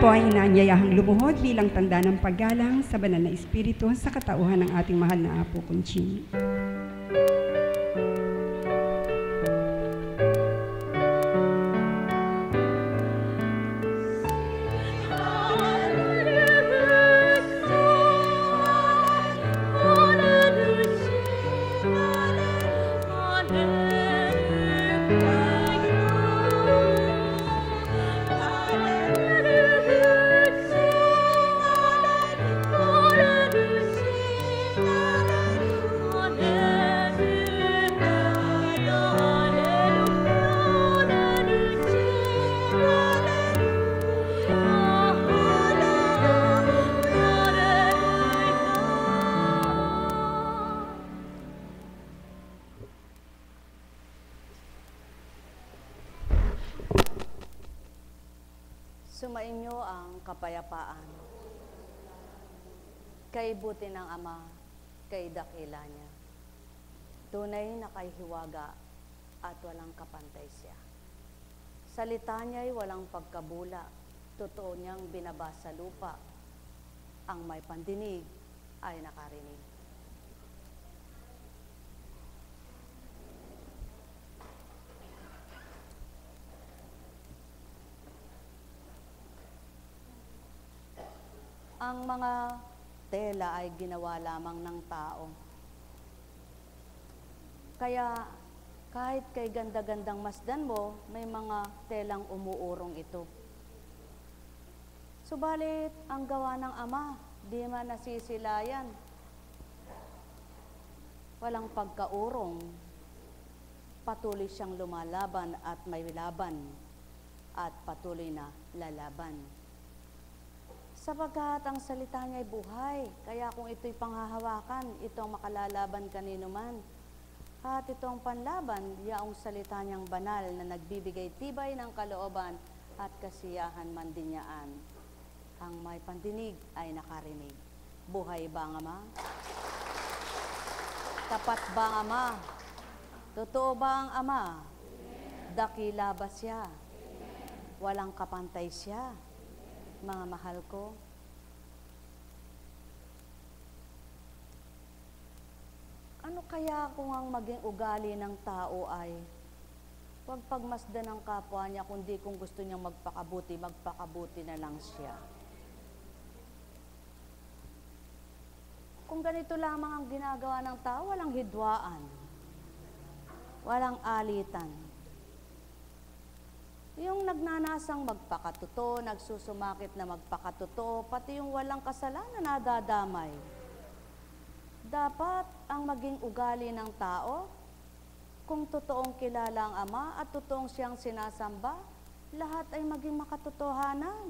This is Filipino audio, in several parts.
po ay inaanyayahang lumuhod bilang tanda ng paggalang sa banal na espiritu sa katauhan ng ating mahal na Apo Conching. Sumainyo ang kapayapaan. Kay buti ng Ama, kay dakila niya. Tunay na kay hiwaga at walang kapantay siya. Salita niya'y walang pagkabula, totoo niyang binabasa lupa. Ang may pandinig ay nakarinig. Ang mga tela ay ginawa lamang ng tao. Kaya kahit kay ganda-gandang masdan mo, may mga telang umuurong ito. Subalit, ang gawa ng Ama, di man nasisilayan. Walang pagkaurong, patuloy siyang lumalaban at may laban, at patuloy na lalaban. Sapagkat ang salita niya ay buhay, kaya kung ito'y panghahawakan, ito ang makalalaban kanino man. At ito ang panlaban, yaong salita niyang banal na nagbibigay tibay ng kalooban at kasiyahan man din niyaan. Ang may pandinig ay nakarinig. Buhay ba ang Ama? Tapat ba ang Ama? Totoo ba ang Ama? Dakila ba siya? Walang kapantay siya? Mga mahal ko, ano kaya kung ang maging ugali ng tao ay huwag pagmasdan ng kapwa niya, kundi kung gusto niyang magpakabuti, magpakabuti na lang siya. Kung ganito lamang ang ginagawa ng tao, walang hidwaan, walang alitan. Yung nagnanasang magpakatotoo, nagsusumakit na magpakatotoo, pati yung walang kasalanan nadadamay. Dapat ang maging ugali ng tao, kung totoong kilala ang Ama at totoong siyang sinasamba, lahat ay maging makatotohanan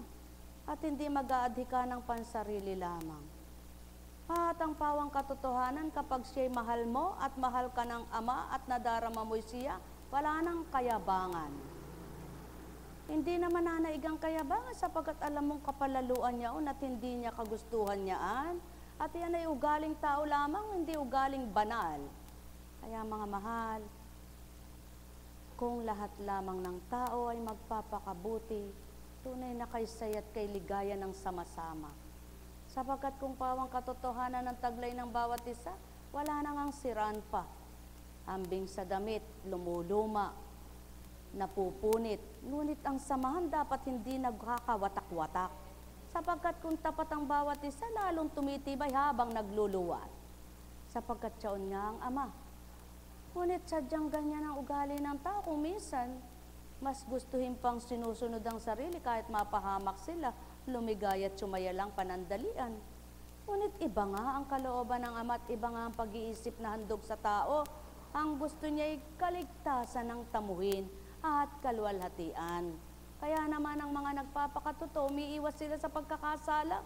at hindi mag-aadhika ng pansarili lamang. At ang pawang katotohanan, kapag siya'y mahal mo at mahal ka ng Ama at nadarama mo'y siya, wala nang kayabangan. Hindi naman nanaigang kayabangan sapagkat alam mong kapalaluan niya at hindi niya kagustuhan niyaan. At yan ay ugaling tao lamang, hindi ugaling banal. Kaya mga mahal, kung lahat lamang ng tao ay magpapakabuti, tunay na kay saya at kay ligaya ng sama-sama. Sapagkat kung pawang katotohanan ng taglay ng bawat isa, wala nang ang siraan pa. Ambing sa damit, lumuluma, napupunit, ngunit ang samahan dapat hindi nagkakawatak-watak. Sapagkat kung tapat ang bawat isa, lalong tumitibay habang nagluluwat. Sapagkat siyaon nga ang Ama. Ngunit sadyang ganyan ang ugali ng tao kung minsan, mas gustuhin pang sinusunod ang sarili kahit mapahamak sila, lumigay at sumaya lang panandalian. Ngunit iba nga ang kalooban ng Ama at iba nga ang pag-iisip na handog sa tao. Ang gusto niya ay kaligtasan ng tamuhin at kalwalhatian. Kaya naman ang mga nagpapakatotoo, umiiwas sila sa pagkakasala.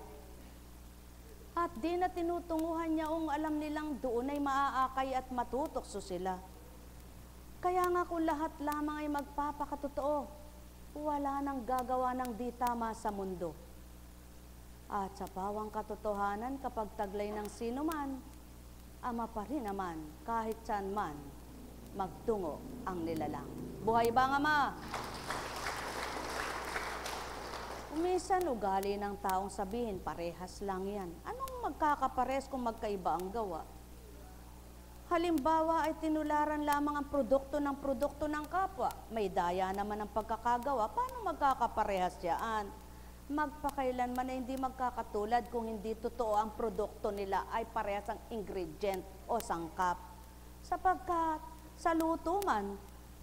At di na tinutunguhan niya kung alam nilang doon ay maaakay at matutokso sila. Kaya nga kung lahat lamang ay magpapakatotoo, wala nang gagawa ng di tama sa mundo. At sa pawang katotohanan, kapag taglay ng sino man, Ama pa rin naman, kahit saan man, magtungo ang nilalang. Buhay ba ang Ama? Minsan, ugali ng taong sabihin, parehas lang yan. Anong magkakapares kung magkaiba ang gawa? Halimbawa ay tinularan lamang ang produkto ng kapwa. May daya naman ang pagkakagawa. Paano magkakaparehas yan? Magpakailanman ay hindi magkakatulad kung hindi totoo ang produkto nila ay parehas ang ingredient o sangkap. Sapagkat sa luto man,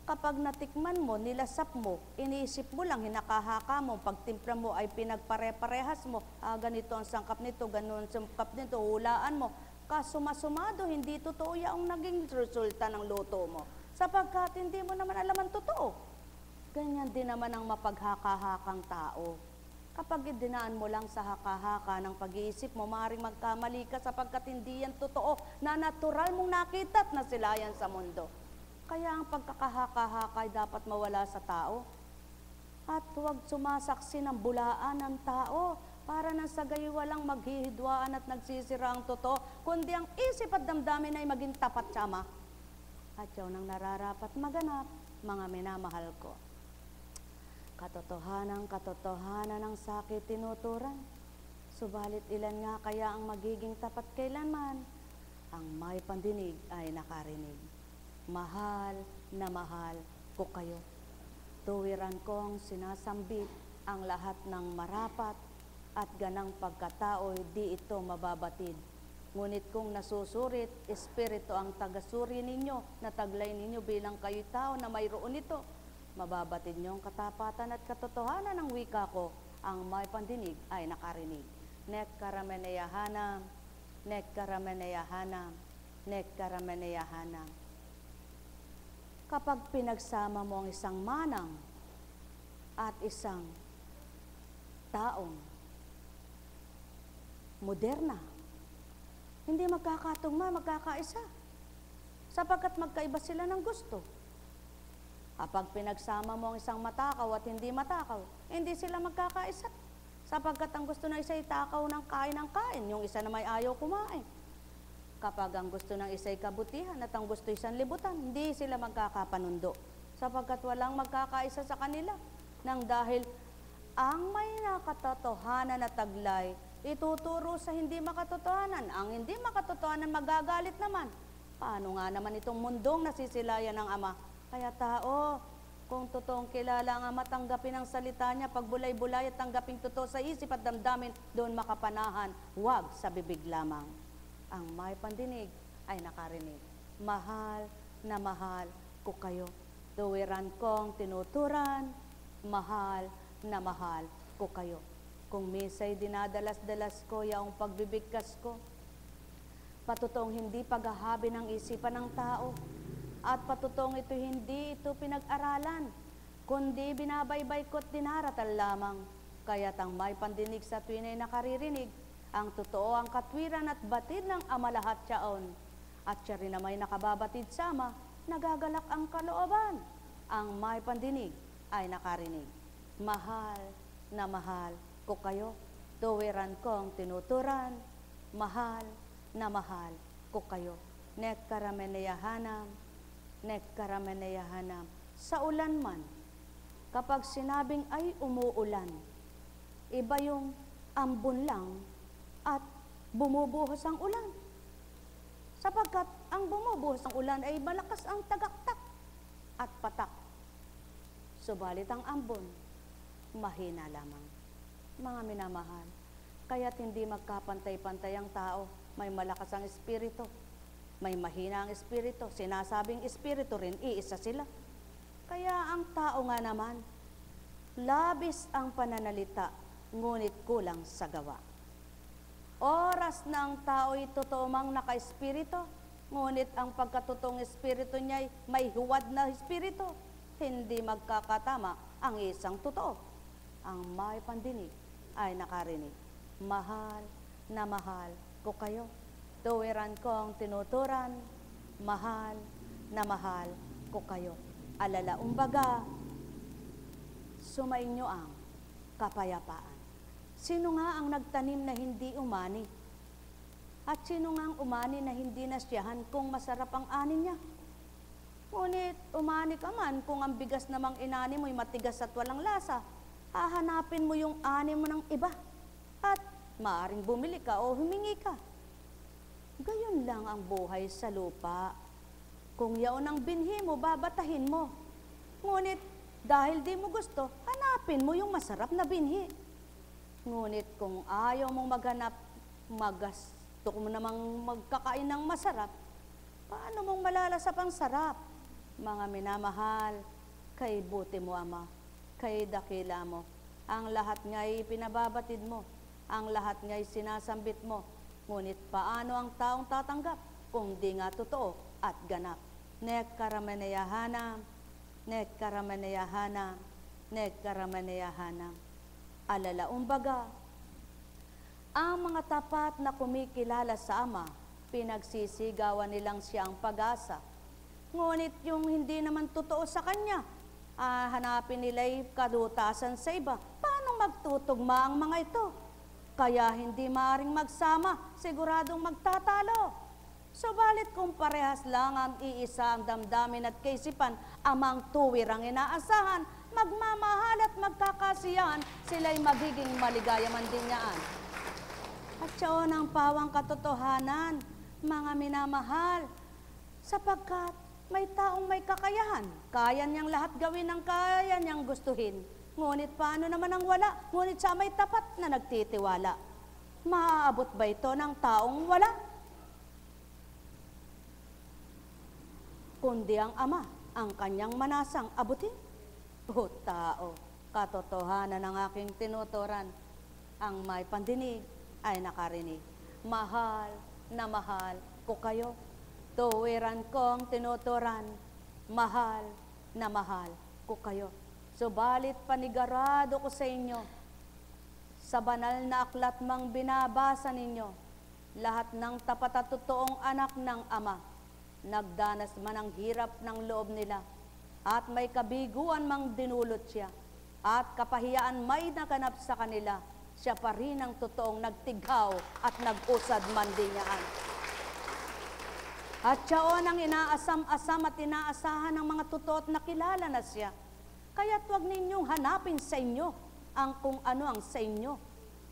kapag natikman mo, nilasap mo, iniisip mo lang, hinakahaka mo, pagtimpla mo ay pinagpare-parehas mo, ganito ang sangkap nito, ganun ang sangkap nito, hulaan mo. Kasuma-sumado, hindi totoo yung naging resulta ng luto mo. Sapagkat hindi mo naman alam ang totoo. Ganyan din naman ang mapaghaka-hakang tao. Kapag idinaan mo lang sa haka-haka ng pag-iisip mo, maaaring magkamali ka sapagkat hindi yan totoo na natural mong nakita at nasilayan sa mundo. Kaya ang pagkakahaka-haka ay dapat mawala sa tao. At huwag sumasaksi ng bulaan ng tao para nang sa gayon walang maghihidwaan at nagsisira ang totoo, kundi ang isip at damdamin ay maging tapat sa Ama. At yun ang nararapat maganap, mga minamahal ko. Katotohanan ng sakit tinuturan, subalit ilan nga kaya ang magiging tapat kailanman? Ang may pandinig ay nakarinig. Mahal na mahal ko kayo. Tuwiran kong sinasambit ang lahat ng marapat at ganang pagkatao, di ito mababatid. Ngunit kung nasusurit, espiritu ang tagasuri ninyo, na taglay ninyo bilang kayo'y tao na mayroon ito. Mababatid niyo ang katapatan at katotohanan ng wika ko, ang may pandinig ay nakarinig. Nek karameneyahanam, nek karameneyahanam, nek karameneyahanam. Kapag pinagsama mo ang isang manang at isang taong moderna, hindi magkakatugma, magkakaisa. Sapagkat magkaiba sila ng gusto. Kapag pinagsama mo ang isang matakaw at hindi matakaw, hindi sila magkakaisa. Sapagkat ang gusto ng isa ay takaw ng kain, yung isa na may ayaw kumain. Kapag ang gusto ng isa ay kabutihan at ang gusto isang libutan, hindi sila magkakapanundo. Sapagkat walang magkakaisa sa kanila. Nang dahil ang may nakatotohanan na taglay, ituturo sa hindi makatotohanan. Ang hindi makatotohanan magagalit naman. Paano nga naman itong mundong nasisilayan ng Ama? Kaya tao, kung totoong kilala ang Ama, tanggapin ang salita niya, pagbulay-bulay at tanggapin totoo sa isip at damdamin, doon makapanahan, huwag sa bibig lamang. Ang may pandinig ay nakarinig. Mahal na mahal ko kayo. Tuwiran kong tinuturan, mahal na mahal ko kayo. Kung misa'y dinadalas-dalas ko, yaong pagbibigkas ko, patutong hindi paghahabi ng isipan ng tao, at patutong ito hindi ito pinag-aralan, kundi binabaybay ko't dinaratal lamang. Kaya't ang may pandinig sa tuwin ay nakaririnig, ang totoo ang katwiran at batid ng Ama lahat siyaon. At siya rin na may nakababatid sa Ama, nagagalak ang kalooban. Ang may pandinig ay nakarinig. Mahal na mahal ko kayo, tuwiran kong tinuturan, mahal na mahal ko kayo. Nek karameneyahanam, nek karameneyahanam. Sa ulan man, kapag sinabing ay umuulan, iba yung ambon lang at bumubuhos ang ulan. Sapagkat ang bumubuhos ng ulan ay malakas ang tagaktak at patak. Subalit ang ambon, mahina lamang. Mga minamahal, kaya't hindi magkapantay-pantay ang tao. May malakas ang espiritu, may mahina ang espiritu. Sinasabing espiritu rin, iisa sila. Kaya ang tao nga naman, labis ang pananalita, ngunit kulang sa gawa. Oras ng tao'y totoo mang naka-espiritu, ngunit ang pagkatotoong espiritu niya'y may huwad na espiritu. Hindi magkakatama ang isang totoo. Ang may pandinig ay nakarinig. Mahal na mahal ko kayo. Tuwiran kong tinuturan, mahal na mahal ko kayo. Alala umbaga, sumainyo ang kapayapaan. Sino nga ang nagtanim na hindi umani? At sino nga ang umani na hindi nasyahan kung masarap ang ani niya? Ngunit umani ka man kung ang bigas namang inani mo'y matigas at walang lasa. hahanapin mo yung ani mo ng iba at maaring bumili ka o humingi ka. Gayon lang ang buhay sa lupa. Kung yaon ang binhi mo, babatahin mo. Ngunit dahil di mo gusto, hanapin mo yung masarap na binhi. Ngunit kung ayaw mong maghanap, gusto mo namang magkakain ng masarap, paano mong malalasap ang sarap? Mga minamahal, kay buti mo Ama, kay dakila mo, ang lahat nga'y pinababatid mo, ang lahat nga'y sinasambit mo, ngunit paano ang taong tatanggap kung di nga totoo at ganap? Nekaramanayahana, nekaramanayahana, nekaramanayahana. Alalaumbaga, ang mga tapat na kumikilala sa Ama, pinagsisigawan nilang siya ang pag-asa. Ngunit yung hindi naman totoo sa Kanya, hanapin nila'y kadutasan sa iba. Paano magtutugma ang mga ito? Kaya hindi maaring magsama, siguradong magtatalo. Subalit kung parehas lang ang iisa ang damdamin at kaisipan, amang tuwir ang inaasahan, magmamahal at magkakasiyahan, sila'y magiging maligaya man din niyaan. At siya ang pawang katotohanan, mga minamahal, sapagkat may taong may kakayahan, kaya niyang lahat gawin ang kaya niyang gustuhin. Ngunit paano naman ang wala? Ngunit siya may tapat na nagtitiwala. Maaabot ba ito ng taong wala? Kundi ang Ama, ang kanyang manasang abutin. O tao, katotohanan ng aking tinuturan, ang may pandinig ay nakarinig. Mahal na mahal ko kayo. Tuwiran kong tinuturan, mahal na mahal ko kayo. Subalit panigarado ko sa inyo, sa banal na aklat mang binabasa ninyo, lahat ng tapat at totoong anak ng Ama, nagdanas man ang hirap ng loob nila, at may kabiguan mang dinulot siya, at kapahiyaan may naganap sa kanila, siya pa rin ang totoong nagtighaw at nag-usad man din niyaan. At siya ang inaasam-asam at inaasahan ng mga totoo at nakilala na siya. Kaya't huwag ninyong hanapin sa inyo ang kung ano ang sa inyo,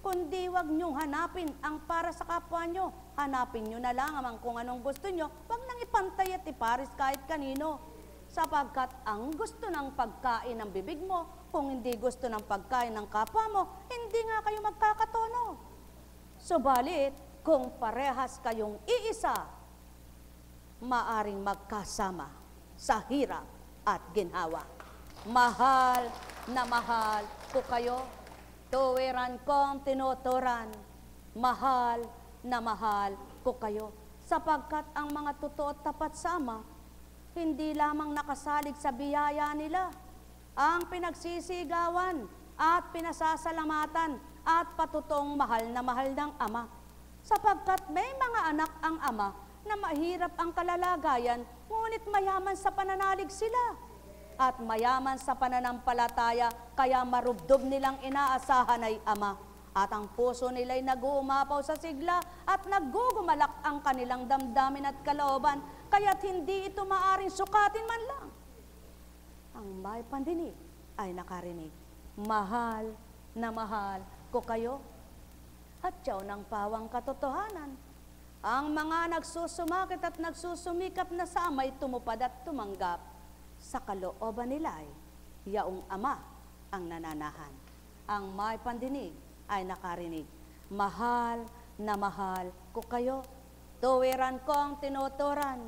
kundi huwag ninyong hanapin ang para sa kapwa nyo. Hanapin nyo na lang ang kung anong gusto nyo, huwag nang ipantay at iparis kahit kanino. Sapagkat ang gusto ng pagkain ng bibig mo, kung hindi gusto ng pagkain ng kapwa mo, hindi nga kayo magkakatono. Subalit, kung parehas kayong iisa, maaring magkasama sa hirap at ginhawa. Mahal na mahal ko kayo, tuwiran kong tinuturan, mahal na mahal ko kayo, sapagkat ang mga totoo at tapat sa Ama, hindi lamang nakasalig sa biyaya nila, ang pinagsisigawan at pinasasalamatan at patutong mahal na mahal ng Ama, sapagkat may mga anak ang Ama na mahirap ang kalalagayan, ngunit mayaman sa pananalig sila. At mayaman sa pananampalataya, kaya marubdob nilang inaasahan ay Ama. At ang puso nila'y nag-uumapaw sa sigla at nagugumalak ang kanilang damdamin at kalooban, kaya't hindi ito maaring sukatin man lang. Ang may pandinig ay nakarinig. Mahal na mahal ko kayo. At siya ng pawang katotohanan, ang mga nagsusumakit at nagsusumikap na sa Ama'y tumupad at tumanggap, sa kalooban nila ay yaong Ama ang nananahan. Ang may pandinig ay nakarinig. Mahal na mahal ko kayo. Tuwiran kong tinuturan,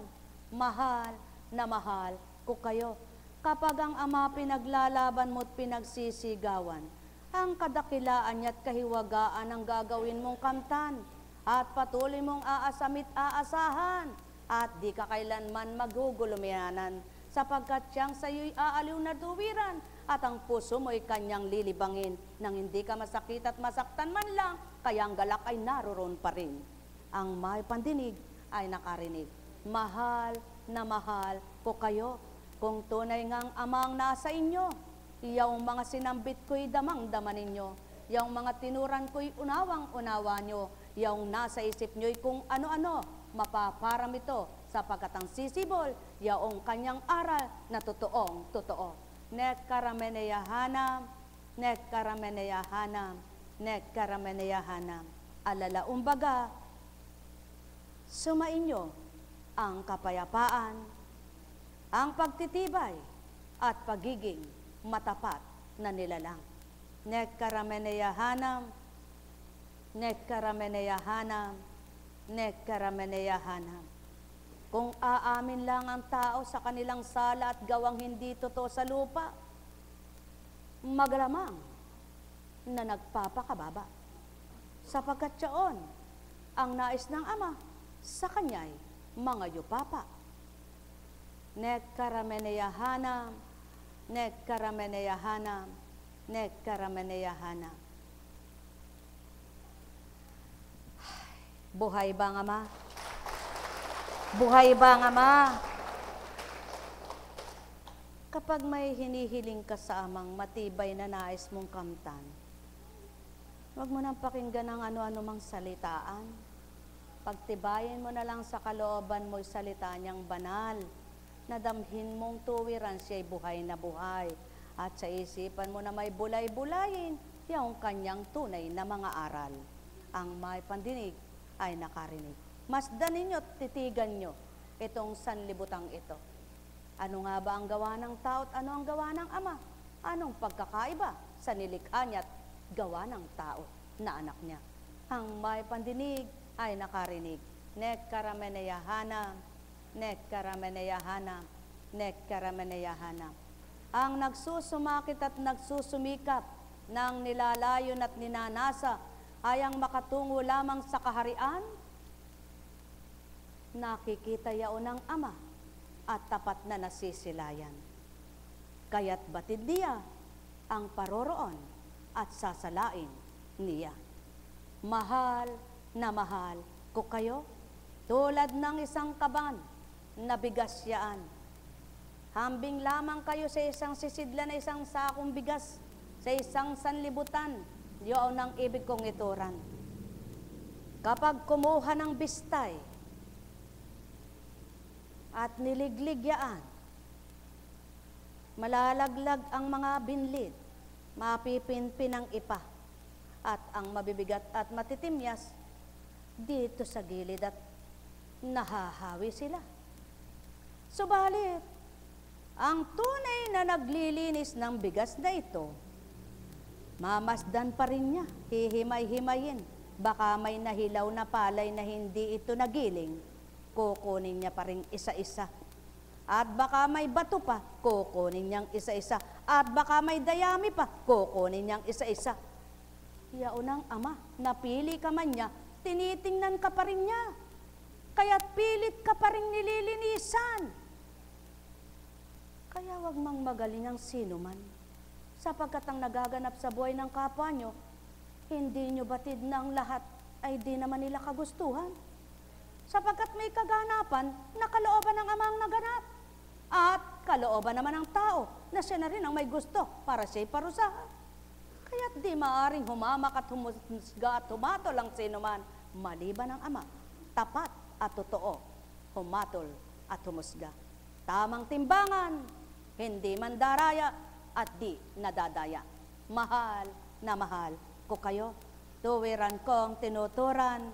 mahal na mahal ko kayo. Kapag ang Ama pinaglalaban mo't pinagsisigawan, ang kadakilaan niya't kahiwagaan ang gagawin mong kamtan, at patuloy mong aasamit aasahan, at di ka kailanman magugulumianan, sapagkat siyang sa iyo'y aaliw na tuwiran, at ang puso mo'y kanyang lilibangin, nang hindi ka masakit at masaktan man lang, kaya ang galak ay naroon pa rin. Ang may pandinig ay nakarinig. Mahal na mahal ko kayo, kung tunay ngang Amang nasa inyo, iyong mga sinambit ko'y damang-dama ninyo, iyong mga tinuran ko'y unawang-unawa nyo, iyong nasa isip nyo'y kung ano-ano, mapaparam ito, sapagkat ang sisibol, yaong kanyang aral na totoong totoo. Nekaramanayahana, nekkarameneyahanam, nekkarameneyahanam. Alala umbaga, sumainyo ang kapayapaan, ang pagtitibay at pagiging matapat na nilalang. Nekkarameneyahanam, nekkarameneyahanam, nekkarameneyahanam. Kung aamin lang ang tao sa kanilang sala at gawang hindi totoo sa lupa, maglamang na nagpapakababa. Sapagkat siyaon, ang nais ng Ama sa kanya'y mga yupapa. Nekkarameneyahanam, nekkarameneyahanam, nekkarameneyahanam. Buhay ba ang Ama? Buhay ba ang Ama? Kapag may hinihiling ka sa Amang matibay na nais mong kamtan, huwag mo nang pakinggan ng ano-ano mang salitaan. Pagtibayin mo na lang sa kalooban mo'y salita niyang banal, na damhin mong tuwiran siya'y buhay na buhay, at sa isipan mo na may bulay-bulayin, yung kanyang tunay na mga aral. Ang may pandinig ay nakarinig. Masdan ninyo at titigan nyo itong sanlibutang ito. Ano nga ba ang gawa ng tao at ano ang gawa ng Ama? Anong pagkakaiba sa nilikha niya at gawa ng tao na anak niya? Ang may pandinig ay nakarinig. Nekkarameneyahanam, nekkarameneyahanam, nekkarameneyahanam. Ang nagsusumakit at nagsusumikap ng nilalayon at ninanasa ay ang makatungo lamang sa kaharian. Nakikita yaon ng Ama at tapat na nasisilayan. Kaya't batid niya ang paroroon at sasalain niya. Mahal na mahal ko kayo, tulad ng isang kaban na bigas yaan. Hambing lamang kayo sa isang sisidla na isang sakong bigas, sa isang sanlibutan, yun ang ibig kong ituran. Kapag kumuha ng bistay, at niliglig yaan, malalaglag ang mga binlid, mapipinpin ang ipa, at ang mabibigat at matitimyas dito sa gilid at nahahawi sila. Subalit, ang tunay na naglilinis ng bigas na ito, mamasdan pa rin niya, hihimay-himayin, baka may nahilaw na palay na hindi ito nagiling, kukunin niya pa rin isa-isa. At baka may bato pa, kukunin niyang isa-isa. At baka may dayami pa, kukunin niyang isa-isa. Yaon ang Ama, napili ka man niya, tinitingnan ka pa rin niya. Kaya't pilit ka pa rin nililinisan. Kaya wag mang magaling ang sino man, sapagkat ang nagaganap sa buhay ng kapwa nyo, hindi nyo batid na ang lahat ay di naman nila kagustuhan. Sapagkat may kaganapan na kalooban ng Amang naganap. At kalooban naman ng tao na siya na rin ang may gusto para siya'y parusahan. Kaya't di maaring humamak at humusga at humatol ang sinuman maliban ng Ama. Tapat at totoo, humatol at humusga. Tamang timbangan, hindi mandaraya at di nadadaya. Mahal na mahal ko kayo. Tuwiran kong tinuturan,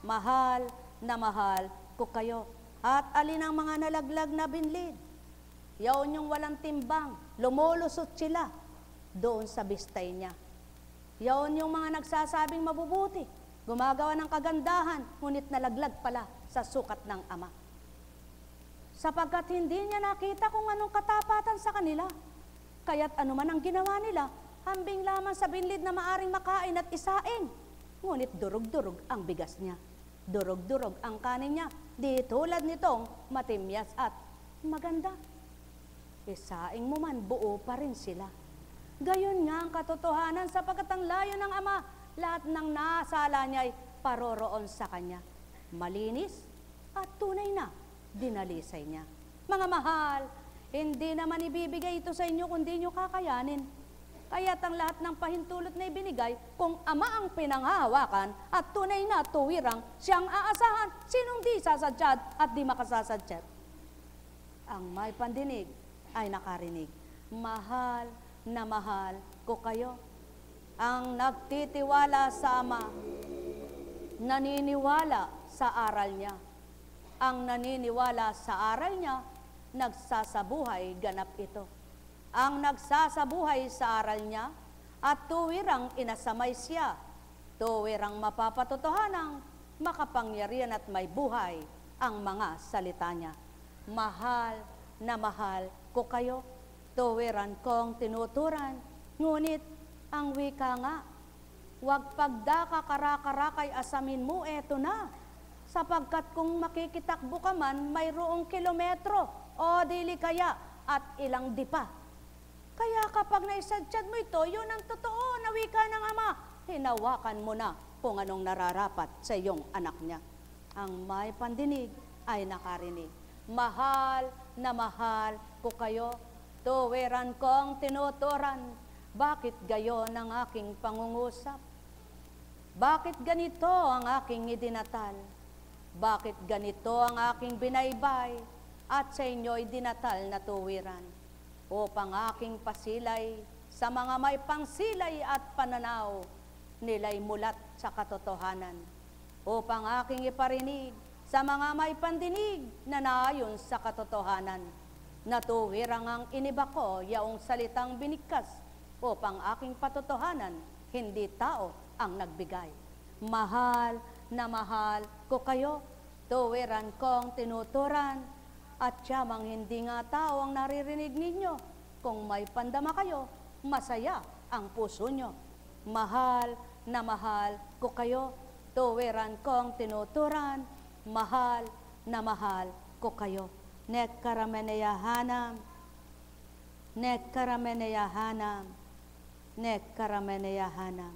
mahal na mahal ko kayo. At alin ang mga nalaglag na binlid? Yaon yung walang timbang, lumulusot sila doon sa bistay niya. Yaon yung mga nagsasabing mabubuti, gumagawa ng kagandahan, ngunit nalaglag pala sa sukat ng Ama. Sapagkat hindi niya nakita kung anong katapatan sa kanila. Kaya't anuman ang ginawa nila, hambing lamang sa binlid na maaring makain at isaing. Ngunit durog-durog ang bigas niya. Durog-durog ang kanin niya, di tulad nitong matimyas at maganda. Isaing mo man, buo pa rin sila. Gayon nga ang katotohanan, sapagkat ang layo ng Ama, lahat ng nasala niya ay paroroon sa Kanya. Malinis at tunay na dinalisay niya. Mga mahal, hindi naman ibibigay ito sa inyo kung di nyo kakayanin. Kaya't ang lahat ng pahintulot na ibinigay, kung Ama ang pinanghahawakan at tunay na tuwirang siyang aasahan, sinong di sasadyad at di makasasadyad? Ang may pandinig ay nakarinig. Mahal na mahal ko kayo. Ang nagtitiwala sa Ama, naniniwala sa aral niya. Ang naniniwala sa aral niya, nagsasabuhay, ganap ito. Ang nagsasabuhay sa aral niya, at tuwirang inasamay siya, tuwirang mapapatotohanang makapangyarihan at may buhay ang mga salita niya. Mahal na mahal ko kayo, tuwiran kong tinuturan, ngunit ang wika nga, huwag pagdaka karakarakay asamin mo, eto na. Sapagkat kung makikitakbo ka man, mayroong kilometro o dili kaya at ilang dipa. Kaya kapag naisadsyad mo ito, yun ang totoo na wika ng Ama. Hinawakan mo na kung anong nararapat sa iyong anak niya. Ang may pandinig ay nakarinig. Mahal na mahal ko kayo, tuwiran kong tinuturan. Bakit gayon ang aking pangungusap? Bakit ganito ang aking idinatal? Bakit ganito ang aking binaybay? At sa inyo'y dinatal na tuwiran, upang aking pasilay sa mga may pangsilay at pananaw, nila'y mulat sa katotohanan, upang aking iparinig sa mga may pandinig na naayon sa katotohanan. Natuwirang ang iniba ko, yaong salitang binigkas, upang aking patotohanan, hindi tao ang nagbigay. Mahal na mahal ko kayo, tuwiran kong tinuturan, at siyamang hindi nga tao ang naririnig ninyo. Kung may pandama kayo, masaya ang puso nyo. Mahal na mahal ko kayo, tuwiran kong tinuturan, mahal na mahal ko kayo. Nekkarameneyahanam, nekkarameneyahanam, nekkarameneyahanam.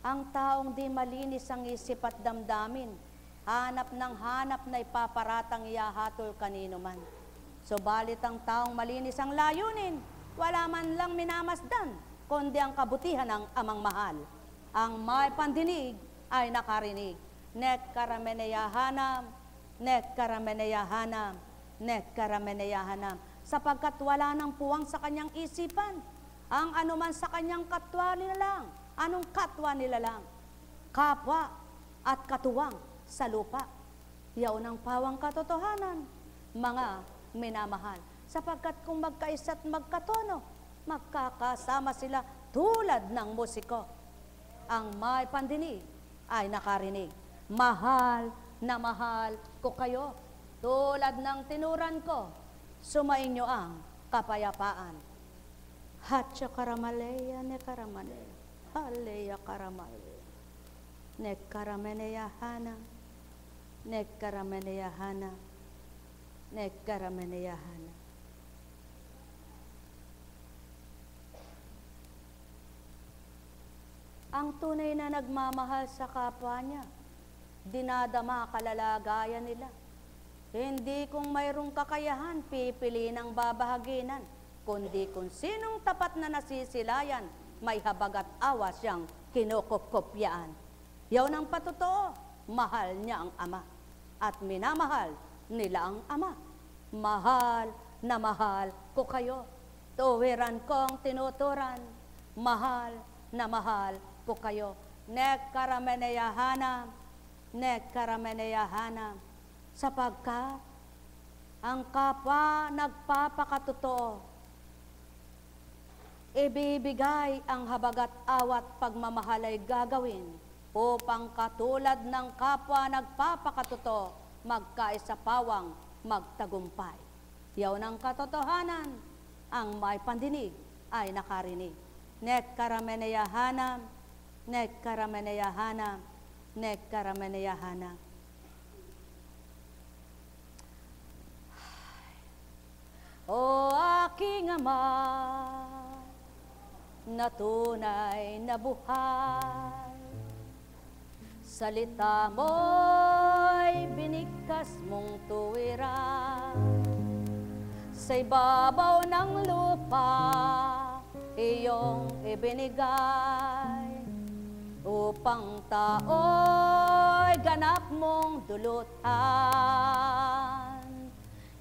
Ang taong di malinis ang isip at damdamin, hanap ng hanap na ipaparatang iyahatol kanino man. Subalit ang taong malinis ang layunin, wala man lang minamasdan, kundi ang kabutihan ng Amang mahal. Ang may pandinig ay nakarinig. Nekkarameneyahanam, nekkarameneyahanam, nekkarameneyahanam. Sapagkat wala nang puwang sa kanyang isipan, ang anuman sa kanyang katwa nila lang. Anong katwa nila lang? Kapwa at katuwang sa lupa. Yaon ang pawang katotohanan, mga minamahal. Sapagkat kung magkaisa't magkatono, magkakasama sila tulad ng musiko. Ang may pandinig ay nakarinig. Mahal na mahal ko kayo, tulad ng tinuran ko, sumainyo ang kapayapaan. Hatya karamaleya ne karamaleya, haleya karamaleya, nekkarameneyahana, nekkarameneyahana, nekkarameneyahana. Ang tunay na nagmamahal sa kapwa niya, dinadama kalalagayan nila. Hindi kung mayroong kakayahan, pipili ng babahaginan, kundi kung sinong tapat na nasisilayan, may habag at awa siyang kinukopkopyaan. Yaon ang patotoo, mahal niya ang Ama, at minamahal nila ang Ama. Mahal na mahal ko kayo, tuwiran kong tinuturan, mahal na mahal ko kayo. Nekkarameneyahanam, nekkarameneyahanam, sapagkat ang kapwa nagpapakatotoo, ibibigay ang habag at awat pagmamahal ay gagawin upang katulad ng kapwa nagpapakatotoo, magkaisa pawang magtagumpay. Yaon ang katotohanan, ang may pandinig ay nakarinig. Nekkarameneyahanam, nekkarameneyahanam, nekkarameneyahanam. O aking Ama, na tunay na buhay, salita mo'y binigkas mong tuwiran, sa ibabaw ng lupa iyong ibinigay, upang tao'y ganap mong dulutan.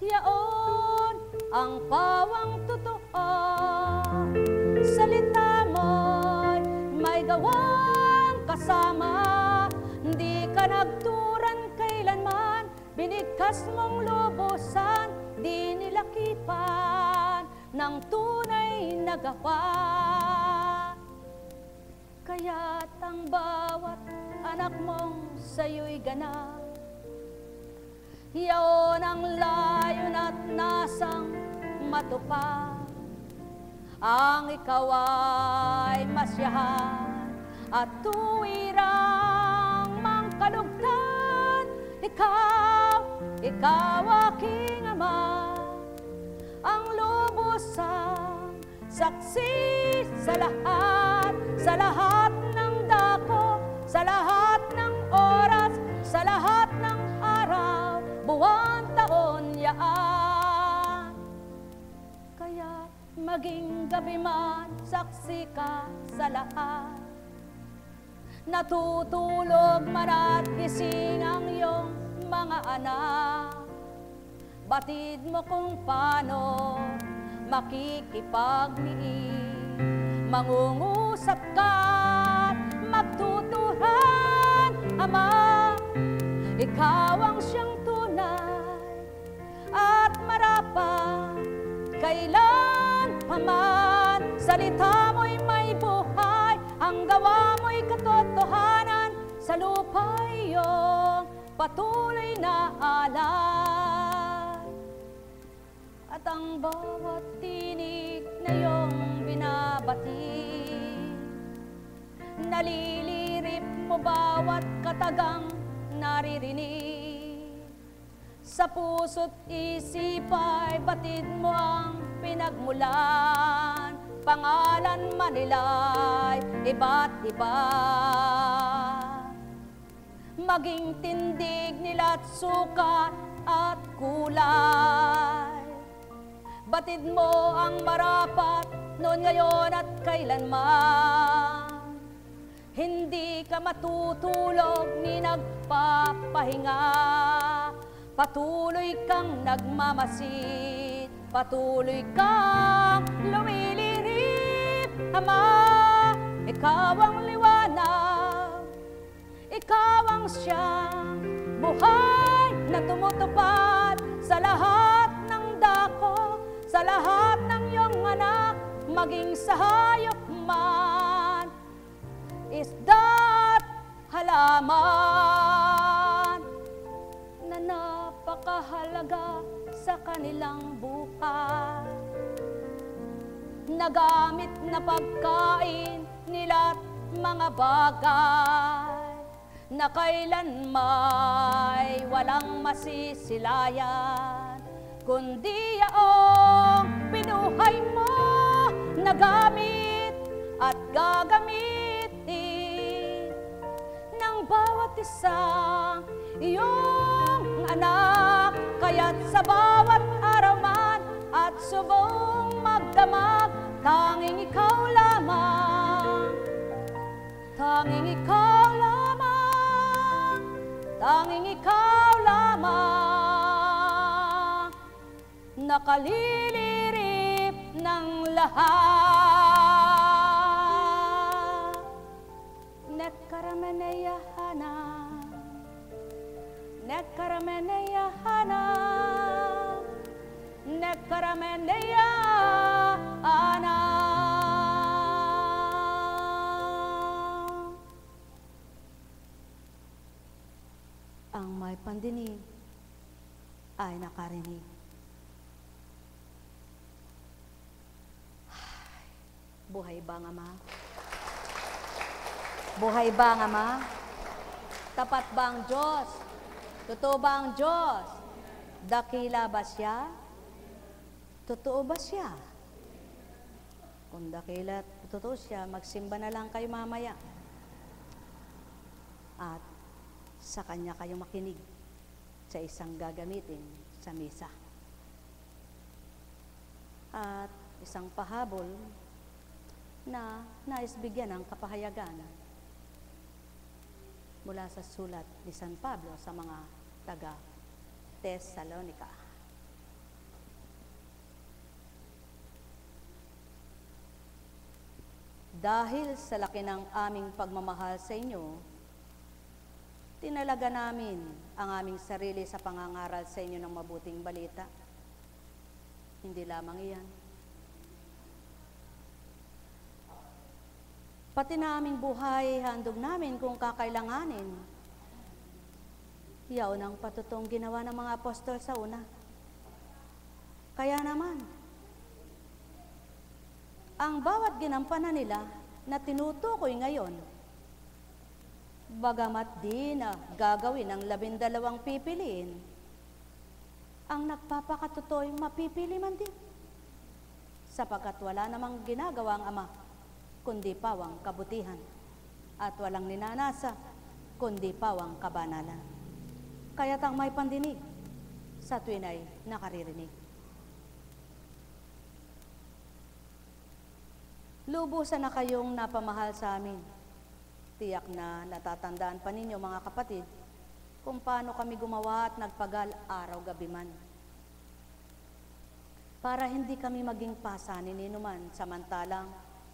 Yaon ang pawang totoo, salita mo'y may gawa ka nagturan kailanman, binigkas mong lubusan, di nilakipan ng tunay na gawa. Kaya't ang bawat anak mong sa'yo'y ganap, yaon ang layon at nasang matupad. Ang ikaw ay masyahan at tuwirang mangkalugtan. Ikaw aking Ama, ang lubusang saksi sa lahat ng dako, sa lahat ng oras, sa lahat ng araw, buwan, taon, yaan. Kaya maging gabi man, saksi ka sa lahat. Natutulog man at gising ang iyong mga anak. Batid mo kung paano makikipagniig, mangungusap ka at magtutuhan. Ama, ikaw ang siyang tunay at marapat. Kailan pa man, salita mo'y may buhay, ang gawa mo'y katotohanan, sa lupa'y iyong patuloy na alay. At ang bawat tinig na iyong binabati, nalilirip mo bawat katagang naririnig. Sa puso't isip ay batid mo ang pinagmulan, pangalan man nila'y iba't iba. Maging tindig nila't sukat at kulay, batid mo ang marapat noon, ngayon at kailanman. Hindi ka matutulog ni nagpapahinga, patuloy kang nagmamasid, patuloy kang lumilirip. Ama, ikaw ang liwanag, ikaw ang siyang buhay na tumutupad sa lahat ng dako, sa lahat ng iyong anak, maging sa hayop man, isda't halaman, na napakahalaga sa kanilang buhay. Nagamit na pagkain nila't mga bagay, na kailanmay walang masisilayan, kundi yaong pinuhay mo, nagamit at gagamitin ng bawat isang iyong anak. Kaya't sa bawat araw man at subong magdamag, tanging ikaw lamang, tanging ikaw lamang, tanging ikaw lamang, nakalilirip ng lahat. Nekkarameneyahana, nekkarameneyahana, nekkarameneyahana. Ang may pandinig ay nakarinig. Buhay ba ang Ama? Buhay ba ang Ama? Tapat ba ang Diyos? Totoo ba ang Diyos? Dakila ba siya? Totoo ba siya? Kung dakila at totoo siya, magsimba na lang kayo mamaya. At sa Kanya kayo makinig sa isang gagamitin sa misa. At isang pahabol na nais bigyan ng kapahayagan mula sa sulat ni San Pablo sa mga taga Thessalonica. Dahil sa laki ng aming pagmamahal sa inyo, tinalaga namin ang aming sarili sa pangangaral sa inyo ng mabuting balita. Hindi lamang iyan. Pati na aming buhay, handog namin kung kakailanganin. Yaon ang patutong ginawa ng mga apostol sa una. Kaya naman, ang bawat ginampanan nila na tinutukoy ngayon, bagamat di na gagawin ng 12 pipiliin, ang nagpapakatutoy mapipili man din. Sapagkat wala namang ginagawa ang Ama, kundi pawang kabutihan, at walang ninanasa, kundi pawang kabanalan. Kaya't ang may pandinig, sa tuwin ay nakaririnig. Lubusan na kayong napamahal sa amin. Tiyak na natatandaan pa ninyo mga kapatid kung paano kami gumawa at nagpagal araw-gabi man. Para hindi kami maging pasanin ninuman, samantalang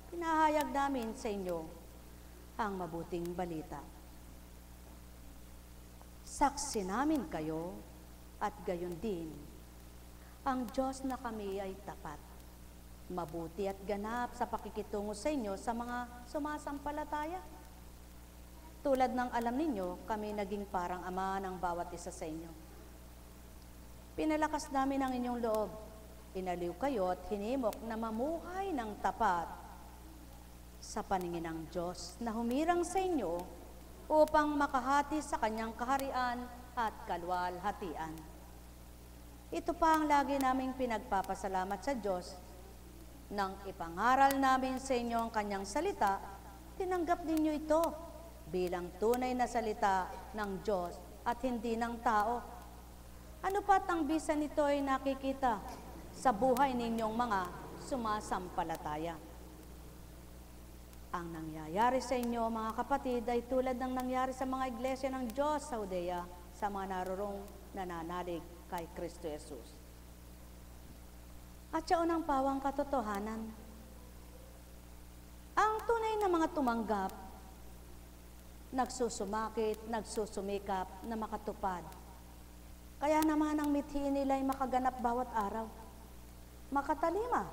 pinahayag namin sa inyo ang mabuting balita. Saksi namin kayo at gayon din, ang Diyos na kami ay tapat, mabuti at ganap sa pakikitungo sa inyo sa mga sumasampalataya. Tulad ng alam ninyo, kami naging parang ama ng bawat isa sa inyo. Pinalakas namin ang inyong loob, inaliw kayo at hinimok na mamuhay ng tapat sa paningin ng Diyos na humirang sa inyo upang makahati sa kanyang kaharian at kalwalhatian. Ito pa ang lagi naming pinagpapasalamat sa Diyos. Nang ipangaral namin sa inyo ang kanyang salita, tinanggap ninyo ito bilang tunay na salita ng Diyos at hindi ng tao. Ano pat ang bisa nito ay nakikita sa buhay ninyong mga sumasampalataya. Ang nangyayari sa inyo, mga kapatid, ay tulad ng nangyari sa mga iglesia ng Diyos sa Judea, sa mga narorong nananalig kay Kristo Jesus. At siya unang pawang katotohanan. Ang tunay na mga tumanggap, nagsusumakit, nagsusumikap na makatupad. Kaya naman ang mithiin nila ay makaganap bawat araw. Makatalima.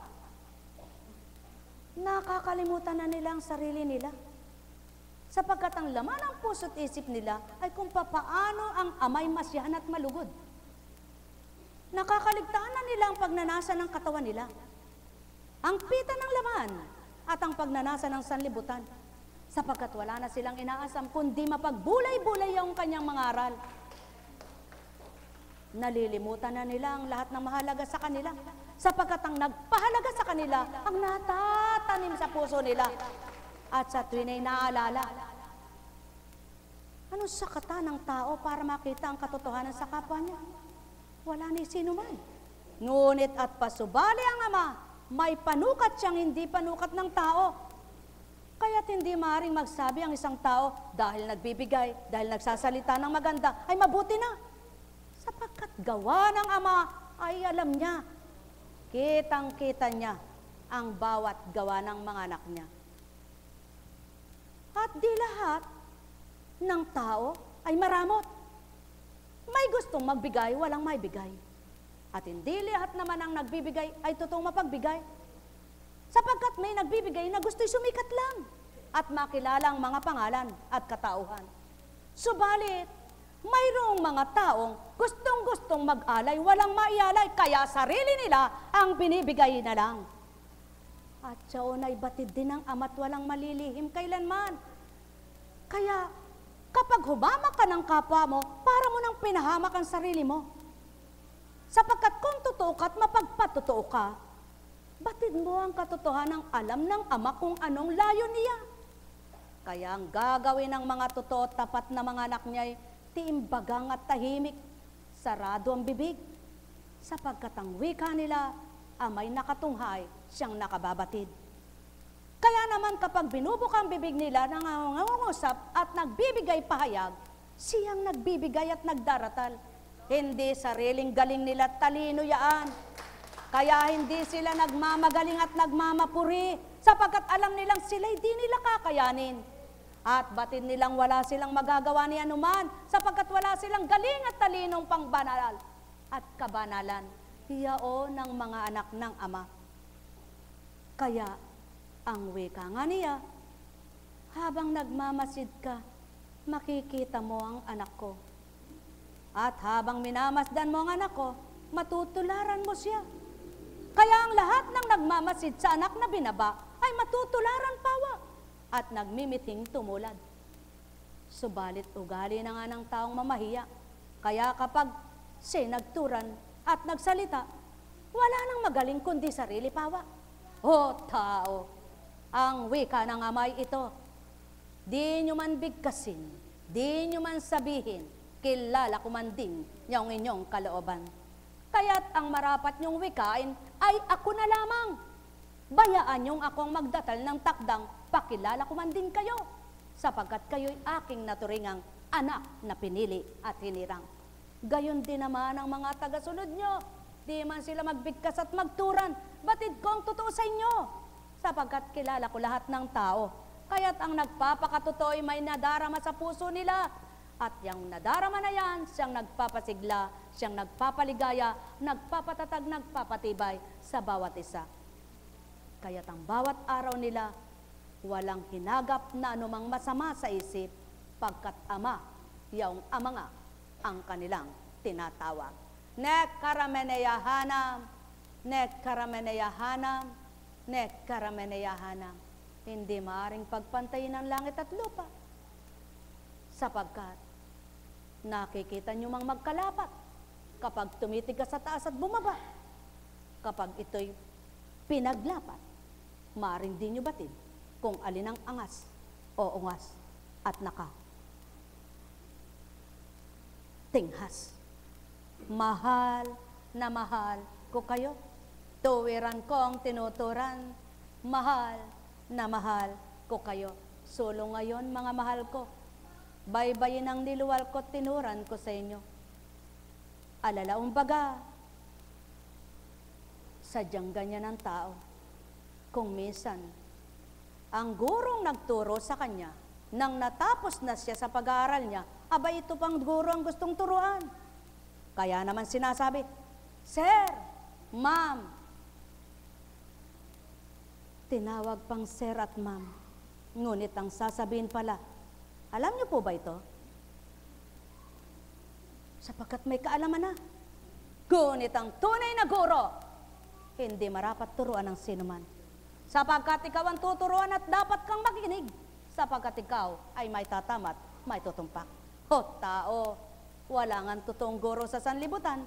Nakakalimutan na nila ang sarili nila. Sapagkat ang laman ng puso't isip nila ay kung papaano ang amay masyahan at malugod. Nakakaligtaan na nila ang pagnanasa ng katawan nila. Ang pita ng laman at ang pagnanasa ng sanlibutan. Sapagkat wala na silang inaasam kundi mapagbulay-bulay ang kanyang mga aral. Nalilimutan na nila ang lahat ng mahalaga sa kanila, sapagkat ang nagpahalaga sa kanila ang natatanim sa puso nila at sa tuwin ay naalala. Ano sakata ng tao para makita ang katotohanan sa kapwa niya? Wala ni sino man. Ngunit at pasubali ang Ama, may panukat siyang hindi panukat ng tao. Kaya't hindi maaaring magsabi ang isang tao dahil nagbibigay, dahil nagsasalita ng maganda, ay mabuti na. Sapagkat gawa ng Ama ay alam niya, kitang-kita niya ang bawat gawa ng mga anak niya. At di lahat ng tao ay maramot. May gustong magbigay, walang may bigay. At hindi lahat naman ang nagbibigay ay totoong mapagbigay. Sapagkat may nagbibigay na gusto'y sumikat lang at makilala ang mga pangalan at katauhan. Subalit, mayroong mga taong gustong-gustong mag-alay, walang maialay, kaya sarili nila ang binibigay na lang. At siya ay batid din ng Ama't walang malilihim kailanman. Kaya, kapag humamak ka ng kapwa mo, para mo nang pinahamak ang sarili mo. Sapagkat kung totoo ka at mapagpatotoo ka, batid mo ang katotohanan ng alam ng Ama kung anong layo niya. Kaya ang gagawin ng mga totoo at tapat na mga anak niya ay tiimbagang at tahimik, sarado ang bibig, sapagkat ang wika nila, amay nakatunghay, siyang nakababatid. Kaya naman kapag binubuka ang bibig nila, nangangungusap at nagbibigay pahayag, siyang nagbibigay at nagdaratal. Hindi sariling galing nila talino yaan. Kaya hindi sila nagmamagaling at nagmamapuri, sapagkat alam nilang sila'y di nila kakayanin. At batid nilang wala silang magagawa ni anuman, sapagkat wala silang galing at talinong pangbanal at kabanalan, hiyao ng mga anak ng Ama. Kaya, ang wika nga niya, habang nagmamasid ka, makikita mo ang anak ko. At habang minamasdan mo ang anak ko, matutularan mo siya. Kaya ang lahat ng nagmamasid sa anak na binaba ay matutularan pawa at nagmimiting tumulad. Subalit ugali na nga ng taong mamahiya. Kaya kapag sinagturan at nagsalita, wala nang magaling kundi sarili pawa. O tao, ang wika ng Amay ito, di nyo man bigkasin, di nyo man sabihin, kilala ko man din yung inyong kalooban. Kaya't ang marapat nyong wikain ay ako na lamang. Bayaan nyong akong magdatal ng takdang, pakilala ko man din kayo, sapagkat kayo'y aking naturingang anak na pinili at hinirang. Gayon din naman ang mga tagasunod nyo. Di man sila magbigkas at magturan, batid ko ang totoo sa inyo, sapagkat kilala ko lahat ng tao. Kaya't ang nagpapakatotoo ay may nadarama sa puso nila. At yung nadarama na yan, siyang nagpapasigla, siyang nagpapaligaya, nagpapatatag, nagpapatibay sa bawat isa. Kaya't ang bawat araw nila, walang hinagap na anumang masama sa isip, pagkat Ama, yung Ama nga, ang kanilang tinatawag. Nek karameneyahanam, nek karameneyahanam, nek karameneyahanam. Hindi maaring pagpantayin ng langit at lupa, sapagkat nakikita nyo mang magkalapat kapag tumitigas sa taas at bumaba. Kapag ito'y pinaglapat, maaring di nyo batid kung alin ang angas o ungas at tinghas. Mahal na mahal ko kayo. Tuwiran ko ang tinuturan. Mahal na mahal ko kayo. Solo ngayon, mga mahal ko, baybayin ang niluwal ko, tinuran ko sa inyo. Alalaong baga, sadyang ganyan ang tao. Kung minsan, ang gurong nagturo sa kanya, nang natapos na siya sa pag-aaral niya, aba ito pang guro ang gustong turuan. Kaya naman sinasabi, Sir, Ma'am. Tinawag pang Sir at Ma'am. Ngunit ang sasabihin pala, alam niyo po ba ito? Sapagkat may kaalaman na. Ngunit ang tunay na guro, hindi marapat turuan ng sinuman. Sapagkat ikaw ang tuturuan at dapat kang makinig. Sapagkat ikaw ay may tatamat, may tutumpak. O tao, wala ngang totoong guro sa sanlibutan.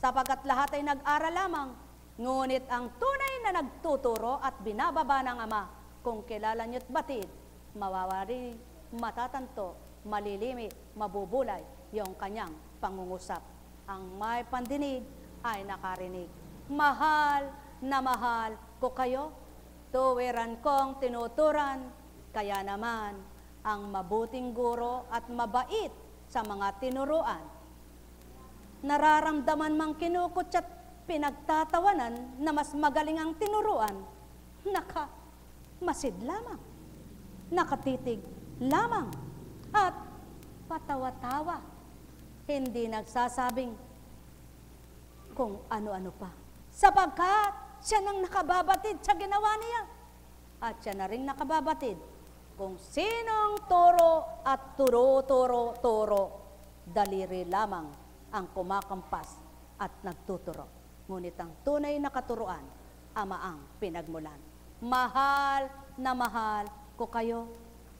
Sapagkat lahat ay nag-aral lamang. Ngunit ang tunay na nagtuturo at binababa ng Ama, kung kilala niyo't batid, mawawari, matatanto, malilimit, mabubulay yung kanyang pangungusap. Ang may pandinig ay nakarinig. Mahal na mahal ko kayo, tuwiran kong tinuturan, kaya naman ang mabuting guro at mabait sa mga tinuruan. Nararamdaman mang kinukutsa at pinagtatawanan na mas magaling ang tinuruan, masid lamang, nakatitig lamang, at patawa-tawa, hindi nagsasabing kung ano-ano pa. Sapagkat siya nang nakababatid sa ginawa niya, at siya na rin nakababatid kung sinong turo at turo, daliri lamang ang kumakampas at nagtuturo. Ngunit ang tunay na katuruan, Ama ang pinagmulan. Mahal na mahal ko kayo,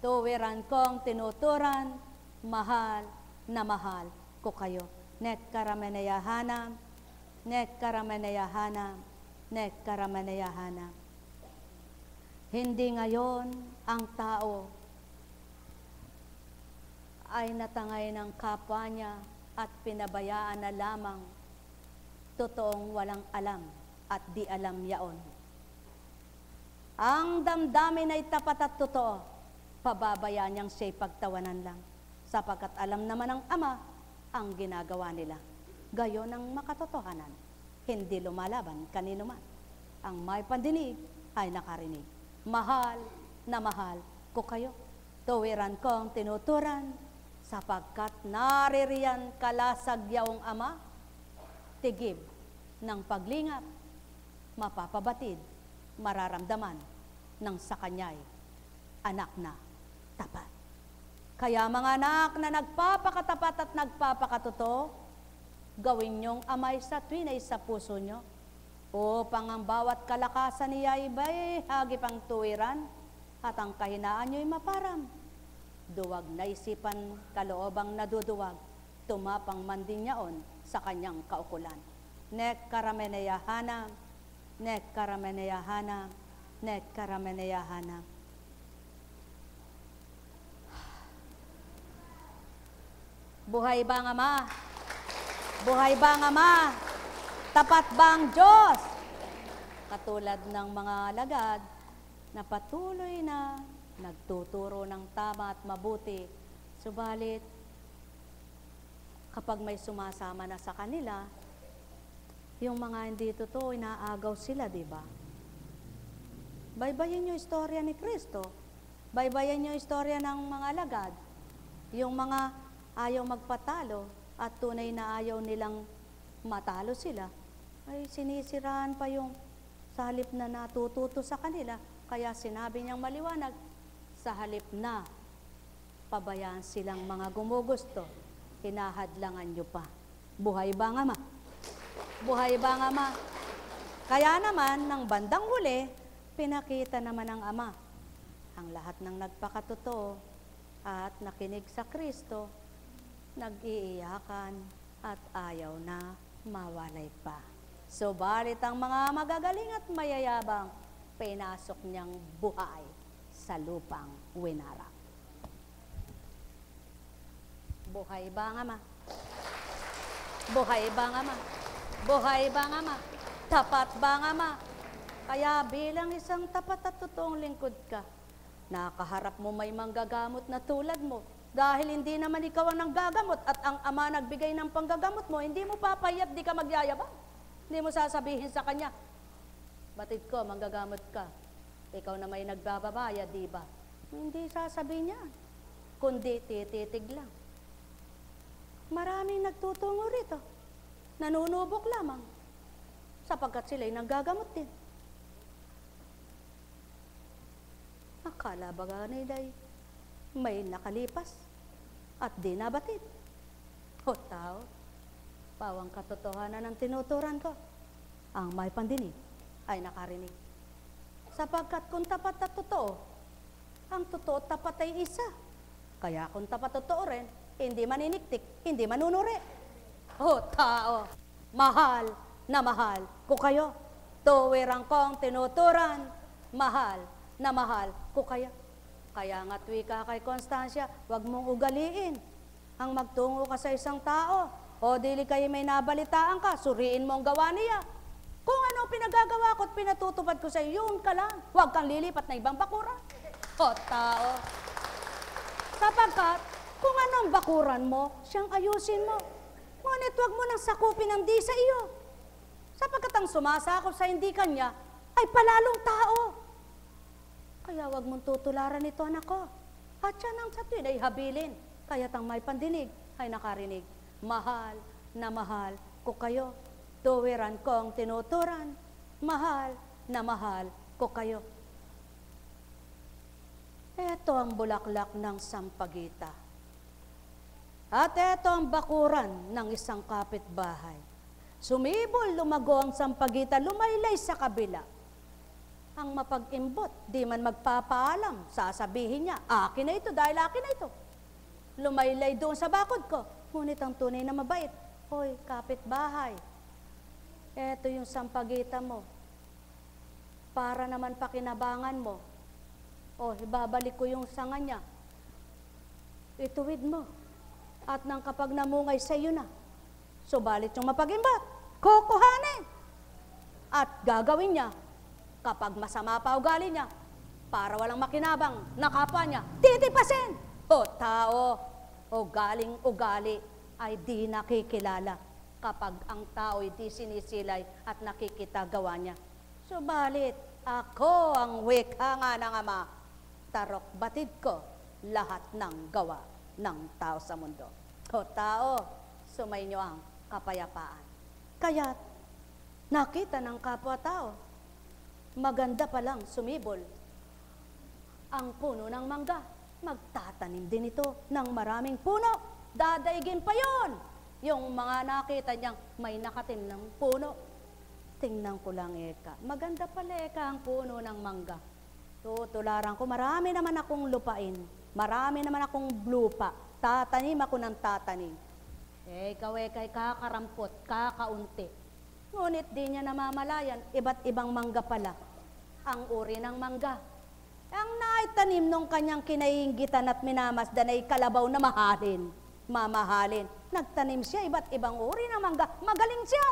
tuwiran kong tinuturan, mahal na mahal ko kayo. Nek karameneyahanam, nek karameneyahanam, nek karameneyahanam. Hindi ngayon ang tao ay natangay ng kapwa niya at pinabayaan na lamang, totoong walang alam at di alam yaon. Ang damdamin ay tapat at totoo, pababayaan niyang siya'y pagtawanan lang, sapagkat alam naman ng Ama ang ginagawa nila. Gayon ang makatotohanan, hindi lumalaban kanino man. Ang may pandinig ay nakarinig. Mahal na mahal ko kayo. tuwiran kong tinuturan, sapagkat naririyan kalasagyaong ama, tigib ng paglingap, mapapabatid, mararamdaman ng sa kanya'y anak na tapat. Kaya mga anak na nagpapakatapat at nagpapakatotoo, gawin niyong amay sa twinay sa puso niyo, upang ang bawat kalakasan niya iba'y hagipang tuwiran, at ang kahinaan niyo'y maparam. Duwag na isipan kaloobang naduduwag, tumapang man din niyaon sa kanyang kaukulan. Nek karameneyahanam, nek karameneyahanam, nek karameneyahanam. Buhay ba ang Ama? Buhay ba ang Ama? Tapat ba ang Diyos? Katulad ng mga alagad na patuloy na nagtuturo ng tama at mabuti, subalit kapag may sumasama na sa kanila, yung mga hindi totoo, inaagaw sila, di ba? Baybayin yung istorya ni Kristo. Baybayin yung istorya ng mga alagad. Yung mga ayaw magpatalo at tunay na ayaw nilang matalo sila, ay sinisiraan pa yung sa halip na natututo sa kanila. Kaya sinabi niyang maliwanag, sa halip na pabayaan silang mga gumugusto, hinahadlangan niyo pa. Buhay ba ang Ama? Buhay ba ang Ama? Kaya naman, ng bandang huli, pinakita naman ng Ama ang lahat ng nagpakatotoo at nakinig sa Kristo, nag-iiyakan at ayaw na mawalay pa. Subalit ang mga magagaling at mayayabang, pinasok niyang buhay sa lupang winarap. Buhay ba ang Ama? Buhay ba ang Ama? Buhay ba ang Ama? Tapat ba ang Ama? Kaya bilang isang tapat at totoong lingkod ka, nakaharap mo may manggagamot na tulad mo, dahil hindi naman ikaw ang nanggagamot at ang Ama nagbigay ng panggagamot mo, hindi mo papayat, di ka magyayabang. Hindi mo sasabihin sa kanya, batid ko, manggagamot ka. Ikaw na may nagbababayad, di ba? Hindi sasabihin niya, kundi tititig lang. Maraming nagtutungo rito, nanunubok lamang, sapagkat sila'y nanggagamot din. Akala ba nila'y may nakalipas at di nabatid? O tao, pawang katotohanan ng tinuturan ko, ang may pandinig ay nakarinig. Sapagkat kung tapat at totoo, ang totoo at tapat ay isa. Kaya kung tapat at totoo rin, hindi maniniktik, hindi manunuri. O tao, mahal na mahal ko kayo. Tuwirang kong tinuturan, mahal na mahal ko kayo. Kaya nga't wika kay Constancia, huwag mong ugaliin ang magtungo ka sa isang tao. O dili kayo may nabalitaan ka, suriin mo ang gawa niya. Kung ano pinagagawa ko at pinatutupad ko sa iyo, yun ka lang. Huwag kang lilipat na ibang bakuran. O tao. Sapagkat, kung anong bakuran mo, siyang ayusin mo. Ngunit huwag mo nang sakupin ang di sa iyo. Sapagkat ang sumasakop sa hindi kanya, ay palalong tao. Kaya huwag mong tutularan ito, anak ko. At yan ang sa tuwin ay habilin. Kaya't ang may pandinig ay nakarinig. Mahal na mahal ko kayo. Tuwiran kong tinuturan, mahal na mahal ko kayo. Ito ang bulaklak ng sampagita. At ito ang bakuran ng isang kapitbahay. Sumibol, lumago ang sampagita, lumaylay sa kabila. Ang mapag-imbot, di man magpapaalam, sasabihin niya, akin na ito dahil akin na ito. Lumaylay doon sa bakod ko, ngunit ang tunay na mabait, hoy, kapitbahay, eto yung sampagita mo. Para naman pakinabangan mo. O, ibabalik ko yung sanga niya. Ituwid mo. At nang kapag namungay sa iyo na, subalit yung mapag-imbat, kukuhanin. At gagawin niya, kapag masama pa ugali niya, para walang makinabang na kapwa niya, titipasin. O tao, ugaling-ugali ay di nakikilala kapag ang tao'y di sinisilay at nakikitagawa niya. Subalit, ako ang wika nga ng Ama, tarok batid ko, lahat ng gawa ng tao sa mundo. O tao, sumainyo ang kapayapaan. Kaya't nakita ng kapwa-tao, maganda palang sumibol ang puno ng mangga. Magtatanim din ito ng maraming puno. Dadaigin pa yon. Yung mga nakita niyang may nakatim ng puno. Tingnan ko lang, Eka. Maganda pala, Eka, ang puno ng mangga. Tutularan ko, marami naman akong lupain. Marami naman akong lupa. Tatanim ako ng tatanim. Ikaw, Eka, kakarampot, kakaunti. Ngunit di niya namamalayan, iba't ibang mangga pala ang uri ng mangga. Ang naitanim nung kanyang kinainggitan at minamasdan ay kalabaw na mamahalin. Nagtanim siya, iba't ibang uri ng mangga. Magaling siya.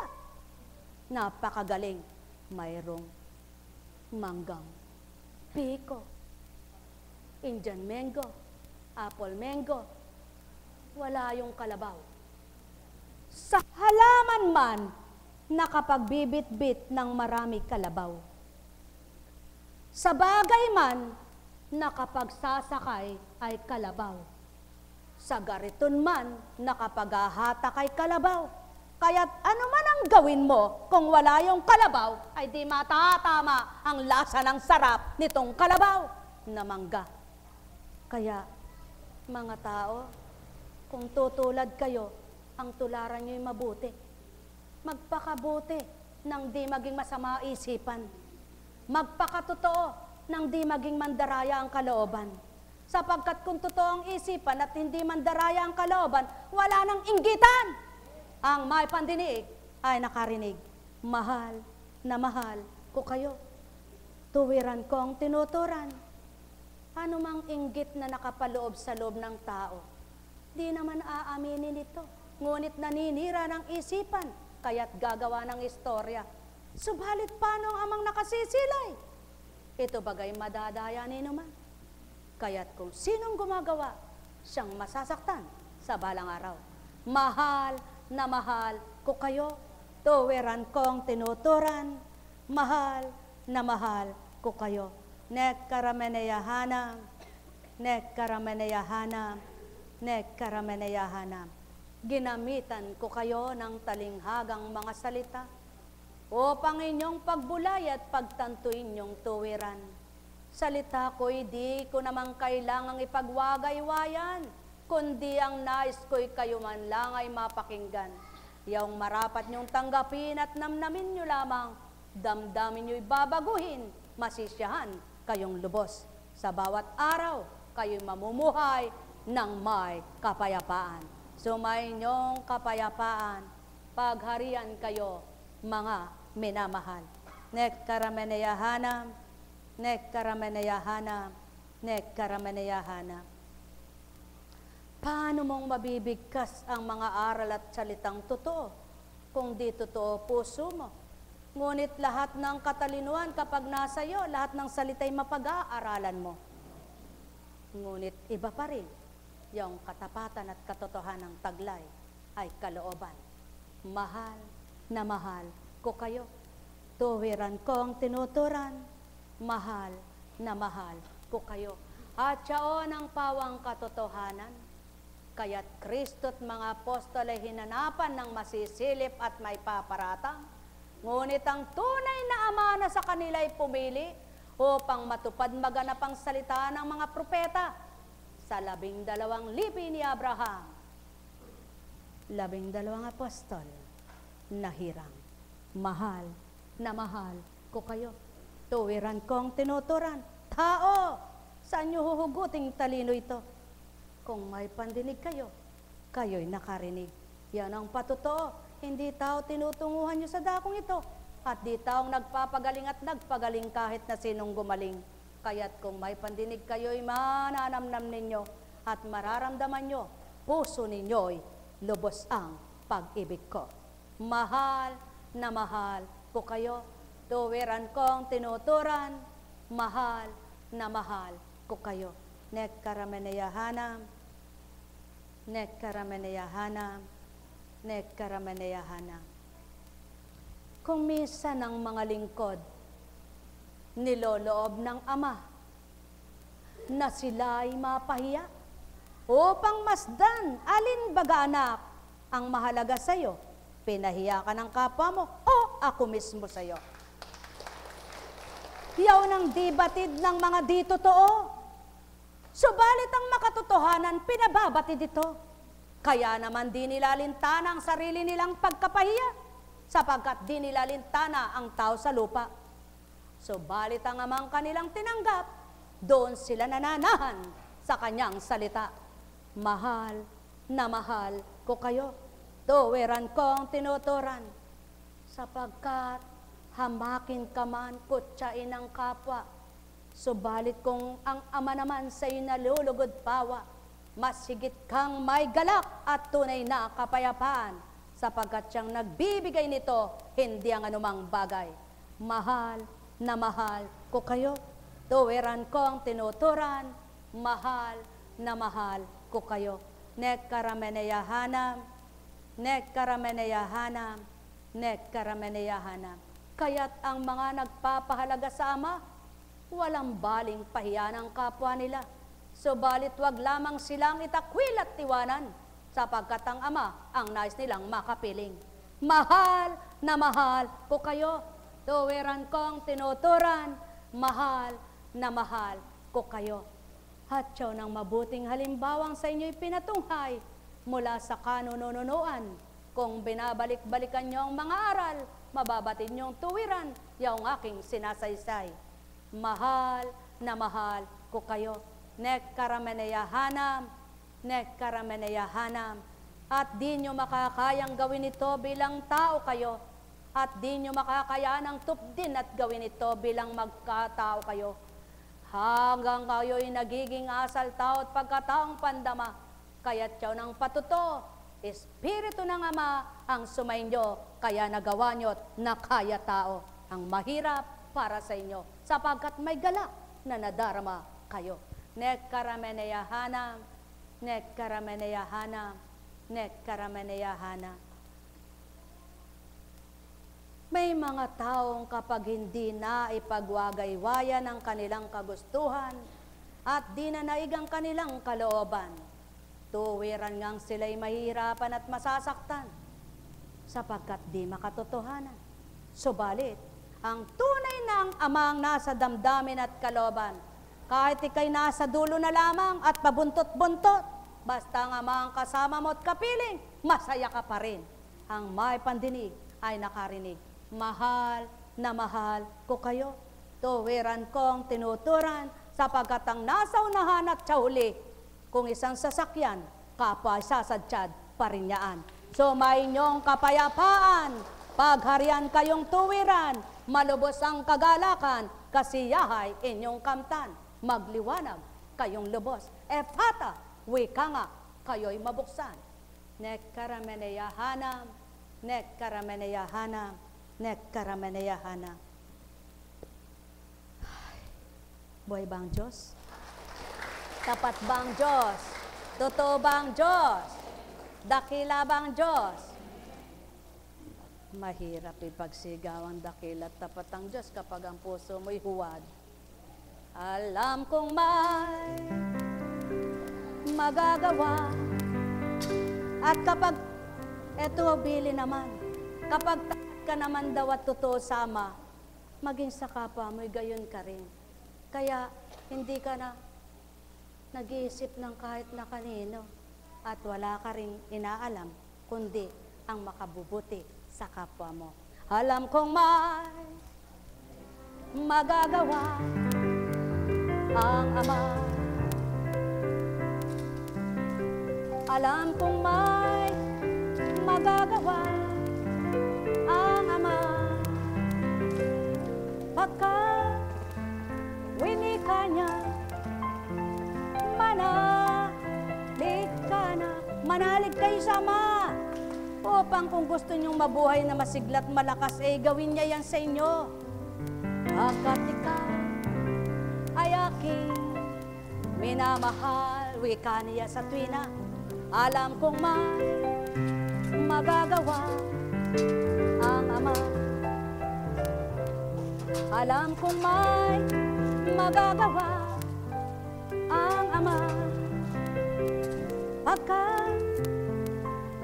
Napakagaling. Mayroong manggang piko, Indian mango, apple mango. Wala yung kalabaw. Sa halaman man, nakapagbibit-bit ng marami kalabaw. Sa bagay man, nakapagsasakay ay kalabaw. Sa gariton man, nakapaghahatak ay kalabaw. Kaya't ano man ang gawin mo, kung wala yung kalabaw, ay di matatama ang lasa ng sarap nitong kalabaw na mangga. Kaya, mga tao, kung tutulad kayo, ang tularan nyo'y mabuti. Magpakabuti nang di maging masama isipan. Magpakatotoo nang di maging mandaraya ang kalooban. Sapagkat kung totoo ang isipan at hindi mandaraya ang kalooban, wala nang inggitan. Ang may pandinig ay nakarinig. Mahal na mahal ko kayo. Tuwiran ko ang tinuturan. Ano mang inggit na nakapaloob sa loob ng tao, di naman aaminin ito. Ngunit naninira ng isipan, kaya't gagawa ng istorya. Subalit paano ang amang nakasisilay? Ito bagay madadaya ni naman. Kaya't kung sinong gumagawa, siyang masasaktan sa balang araw. Mahal na mahal ko kayo, tuwiran kong tinuturan. Mahal na mahal ko kayo. Nekkarameneyahanam, nekkarameneyahanam, nekkarameneyahanam. Ginamitan ko kayo ng talinghagang mga salita upang inyong pagbulay at pagtantuin inyong tuwiran. Salita ko'y di ko naman kailangang ipagwagay-wayan, kundi ang nais ko'y kayo man lang ay mapakinggan. Yung marapat niyong tanggapin at namnamin niyo lamang, damdamin niyo'y babaguhin, masisyahan kayong lubos. Sa bawat araw, kayo'y mamumuhay ng may kapayapaan. Sumayinyong kapayapaan, pagharian kayo, mga minamahal. Nekkarameneyahanam, nekkarameneyahanam, nekkarameneyahanam. Paano mong mabibigkas ang mga aral at salitang totoo kung di totoo puso mo? Ngunit lahat ng katalinuhan kapag nasa iyo, lahat ng salita'y mapag-aaralan mo. Ngunit iba pa rin, yung katapatan at katotohanan ng taglay ay kalooban. Mahal na mahal ko kayo. Tuwiran kong tinuturan. Mahal na mahal ko kayo. At siyaon ang pawang katotohanan. Kaya't Kristo't mga apostol ay hinanapan ng masisilip at may paparatang. Ngunit ang tunay na ama na sa kanila ay pumili upang matupad maganap ang salita ng mga propeta sa 12 lipi ni Abraham. 12 apostol na hirang. Mahal na mahal ko kayo. Tuwiran kong tinuturan. Tao, saan nyo huhuguting talino ito? Kung may pandinig kayo, kayo'y nakarinig. Yan ang patotoo. Hindi tao tinutunguhan nyo sa dakong ito. At di taong nagpapagaling at nagpagaling kahit na sinong gumaling. Kaya't kung may pandinig kayo'y mananamnam ninyo at mararamdaman nyo, puso ninyo'y lubos ang pag-ibig ko. Mahal na mahal ko kayo. Tuwiran kong tinuturan. Mahal na mahal ko kayo. Nekkarameneyahanam, nekkarameneyahanam, nekkarameneyahanam. Kung minsan ang mga lingkod niloloob ng Ama na sila'y mapahiya. Upang masdan, alin baga anak ang mahalaga sa'yo? Pinahiya ka ng kapwa mo o ako mismo sa'yo? Yaw ng di batid ng mga di totoo. Subalit ang makatotohanan, pinababatid ito. Kaya naman di nila lintana ang sarili nilang pagkapahiya, sapagkat di nila lintana ang tao sa lupa. Subalit ang amang kanilang tinanggap, doon sila nananahan sa kanyang salita. Mahal na mahal ko kayo, tuwiran kong tinuturan, sapagkat hamakin ka man, kutsain ng kapwa. Subalit kung ang ama naman sa'yo nalulugod pawa, mas higit kang may galak at tunay na kapayapaan, sapagkat siyang nagbibigay nito, hindi ang anumang bagay. Mahal na mahal ko kayo, tuwiran kong tinuturan, mahal na mahal ko kayo. Nekkarameneyahanam, nekkarameneyahanam, nekkarameneyahanam. Kaya't ang mga nagpapahalaga sa Ama, walang baling pahiya ng kapwa nila. Subalit wag lamang silang itakwil at tiwanan, sapagkat ang Ama ang nais nilang makapiling. Mahal na mahal ko kayo, tuwiran kong tinuturan, mahal na mahal ko kayo. Hatyaw ng mabuting halimbawang sa inyo'y pinatunghay mula sa kanununuan. Kung binabalik-balikan niyo ang mga aral, mababatid niyong tuwiran, yaong aking sinasaysay. Mahal na mahal ko kayo. Nekkarameneyahanam, nekkarameneyahanam. At di nyo makakayang gawin ito bilang tao kayo. At di nyo makakayaan ang tupdin at gawin ito bilang magkatao kayo. Hanggang kayo'y nagiging asal tao at pagkataong pandama. Kaya't siyaw ng patuto, Espiritu ng Ama ang sumainyo, kaya nagawa nyo't nakaya tao ang mahirap para sa inyo, sapagkat may galak na nadarama kayo. Nekkarameneyahanam, nekkarameneyahanam, nekkarameneyahanam. May mga taong kapag hindi na ipagwagaywayan ang kanilang kagustuhan at di na naig ang kanilang kalooban, tuwiran ngang sila'y mahihirapan at masasaktan sapagkat di makatotohanan. Subalit, ang tunay na ang amang nasa damdamin at kalooban, kahit ikay nasa dulo na lamang at pabuntot-buntot, basta ang amang kasama mo at kapiling, masaya ka pa rin. Ang may pandinig ay nakarinig. Mahal na mahal ko kayo, tuwiran kong tinuturan, sapagkat ang nasa unahan at sa huli, kung isang sasakyan, kapwa sasadsyad parinyaan. So may inyong kapayapaan, pagharian kayong tuwiran, malubos ang kagalakan, kasiyahay inyong kamtan, magliwanag kayong lubos. Ephata, wika nga, kayo'y mabuksan. Nekkarameneyahanam, nekkarameneyahanam, nekkarameneyahanam. Buhay ba ang Diyos? Tapat ba ang Diyos? Totoo ba ang Diyos? Dakila ba ang Diyos? Mahirap ipagsigaw ang dakila at tapat ang Diyos kapag ang puso mo'y huwad. Alam kong may magagawa. At kapag, eto Billy naman, kapag ka naman daw at totoo sama, maging sa kapwa mo'y gayon ka rin. Kaya hindi ka na nag-iisip ng kahit na kanino at wala ka ring inaalam kundi ang makabubuti sa kapwa mo. Alam kong may magagawa ang Ama. Alam kong may magagawa ang Ama. Pagkat winika niya, manalig ka na. Manalig kayo sa Ama. Upang kung gusto nyong mabuhay na masiglat malakas, gawin niya yan sa inyo. Pagkat ikaw ay aking minamahal, wika niya sa tuwina. Alam kong may magagawa ang Ama. Alam kong may magagawa Pagka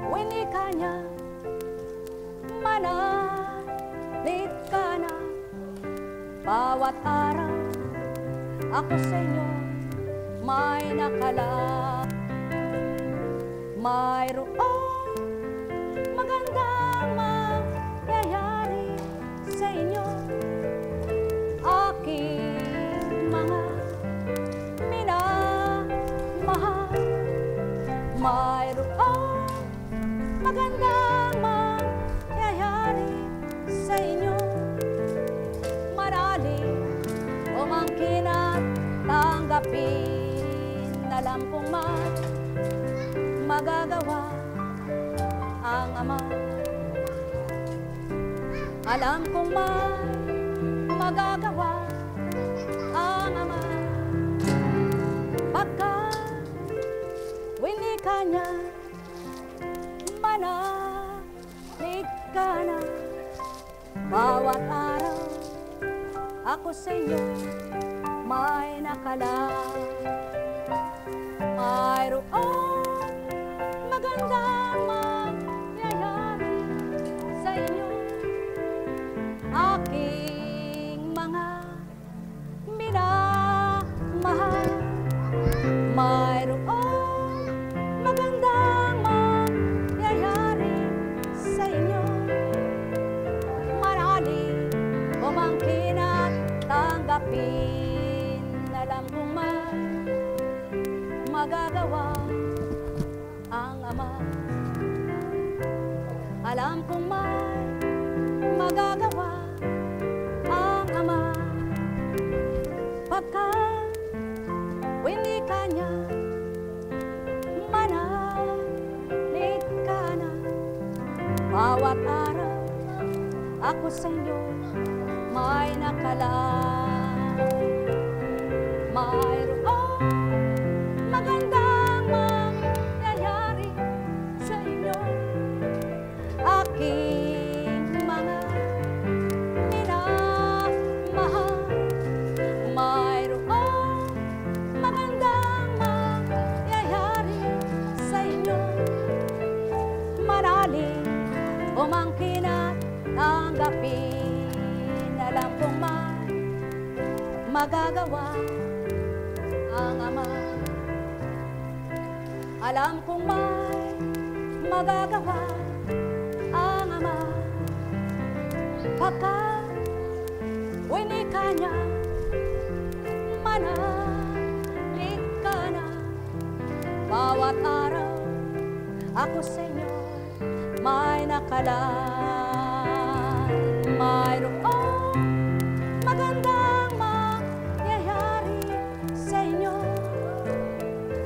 winika niya, manalig ka na. Bawat araw ako sa inyo may nakalap. Mayroong magandang mangyayari sa inyo, aking mga minamahal. Mayroong magandang mangyayari sa inyo, marali umangkin at tanggapin. Alam kong magagawa ang Ama. Alam kong magagawa ang Ama. Pagka winika niya, manalig ka na. Bawat araw ako sa inyo may nakalap. Mayroong magandang mangyayari sa inyo, aking mga minamahal. Mayroong magandang mangyayari sa inyo, marali umangkin at tanggapin. Alam kong magagawa ang Ama. Alam kong magagawa ang Ama. Pagka winika niya, manalig ka na. Bawat araw ako sa inyo may nakalap. Mayroong magandang mangyayari sa inyo, aking mga minamahal. Mayroong magandang mangyayari sa inyo, marali umangkin at tanggapin. Alam kong magagawa ang Ama. Alam kong magagawa ang Ama. Pagka winika niya, manalig ka na. Bawat araw ako sa inyo may nakalap. Mayroong magandang mangyayari sa inyo,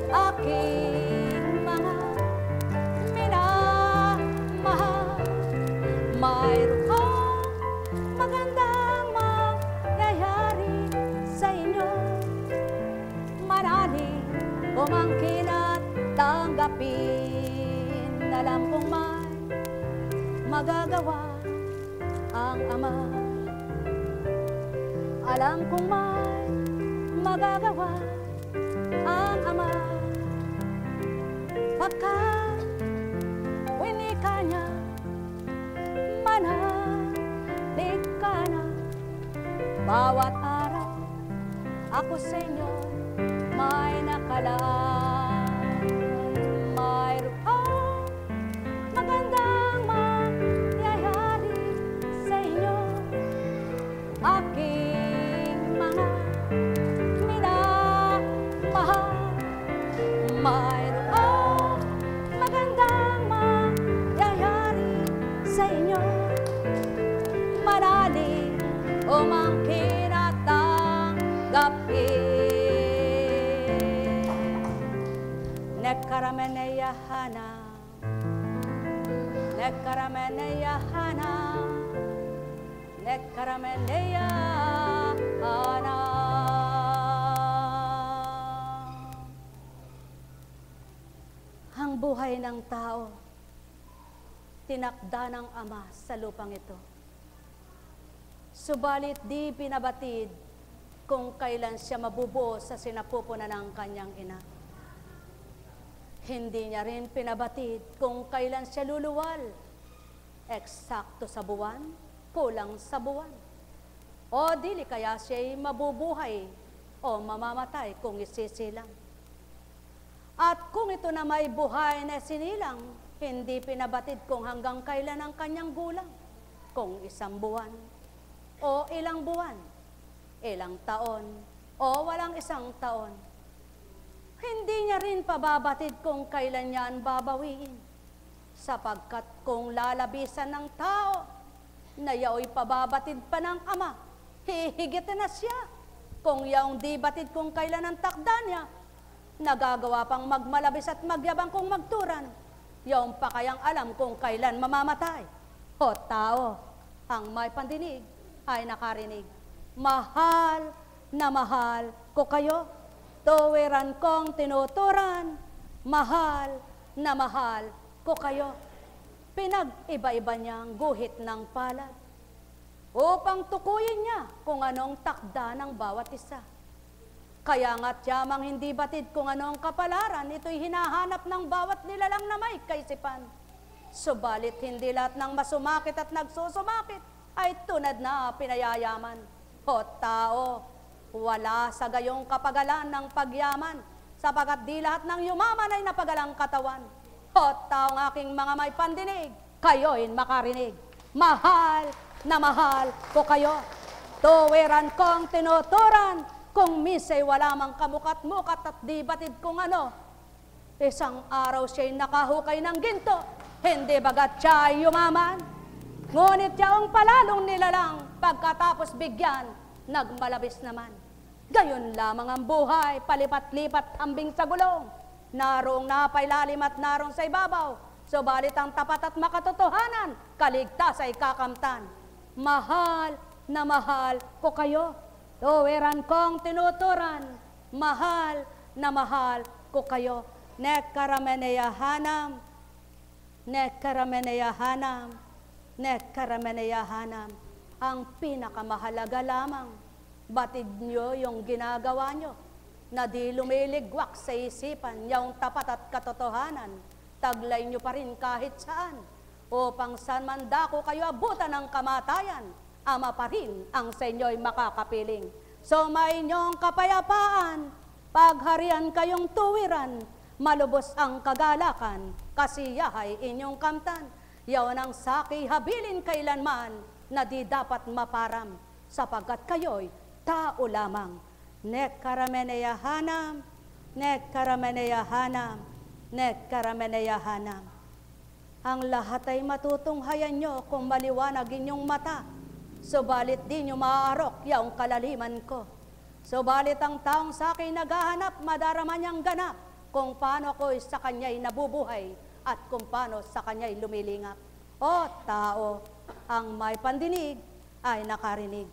aking mga minamahal. Mayroong magandang mangyayari sa inyo, marali umangkin at tanggapin. Alam kong magagawa ang Ama. Alam kong magagawa ang Ama. Pagka winika niya, manalig ka na. Bawat araw ako sa inyo may nakalap. Mayroong magandang mangyayari sa inyo, aking mga minamahal. Mayroong magandang mangyayari sa inyo, marali umangkin at tanggapin. Nekarameneya hana, nekarameneya hana, nekarameneya hana. Ang buhay ng tao, tinakda ng Ama sa lupang ito. Subalit di pinabatid kung kailan siya mabubuo sa sinapupunan ng kanyang ina. Hindi niya rin pinabatid kung kailan siya luluwal. Eksakto sa buwan, kulang sa buwan. O dili kaya siya'y mabubuhay o mamamatay kung isisilang. At kung ito na may buhay na sinilang, hindi pinabatid kung hanggang kailan ang kanyang gulang. Kung 1 buwan o ilang buwan, ilang taon o walang 1 taon. Hindi niya rin pababatid kung kailan yan babawiin. Sapagkat kung lalabisan ng tao, na yao'y pababatid pa ng ama, hihigitin na siya. Kung yaong di batid kung kailan ang takda niya, nagagawa pang magmalabis at magyabang kung magturan, yaong pa kayang alam kung kailan mamamatay. O tao, ang may pandinig ay nakarinig. Mahal na mahal ko kayo. Tuwiran kong tinuturan, mahal na mahal ko kayo. Pinag-iba-iba niyang guhit ng palad upang tukuyin niya kung anong takda ng bawat isa. Kaya nga't yamang hindi batid kung anong kapalaran, ito'y hinahanap ng bawat nilalang na may kaisipan. Subalit hindi lahat ng masumakit at nagsusumakit ay tunad na pinayayaman. O tao, wala sa gayong kapagalan ng pagyaman, sapagat di lahat ng yumaman ay napagalang katawan. O taong aking mga may pandinig, kayo'y makarinig. Mahal na mahal ko kayo. Tuwiran kong tinuturan, kung misa'y wala mang kamukat-mukat at di batid kung ano. Isang araw siya'y nakahukay ng ginto, hindi bagat siya'y yumaman. Ngunit yaong palalong nilalang, pagkatapos bigyan, nagmalabis naman. Gayon lamang ang buhay, palipat-lipat hambing sa gulong. Naroong napailalim at naroong sa ibabaw. Subalit ang tapat at makatotohanan, kaligtas ay kakamtan. Mahal na mahal ko kayo. Tuwiran kong tinuturan, mahal na mahal ko kayo. Nekkarameneyahanam, nekkarameneyahanam, nekkarameneyahanam. Ang pinakamahalaga lamang, batid nyo yung ginagawa nyo, na di lumiligwak sa isipan yung tapat at katotohanan, taglay nyo pa rin kahit saan, upang saan man dako kayo abutan ng kamatayan, ama pa rin ang sa inyo'y makakapiling. So may inyong kapayapaan, pagharian kayong tuwiran, malubos ang kagalakan, kasiyahay inyong kamtan, yaon ang saki habilin kailanman, na di dapat maparam, sapagkat kayo'y tao lamang. Nekkarameneyahanam, nekkarameneyahanam, nekkarameneyahanam. Ang lahat ay matutunghayan nyo kung maliwanag inyong mata, subalit di nyo maaarok yaong kalaliman ko. Subalit ang taong sa akin naghahanap, madarama niyang ganap, kung paano ako'y sa kanya'y nabubuhay, at kung paano sa kanya'y lumilingap. O tao, ang may pandinig ay nakarinig.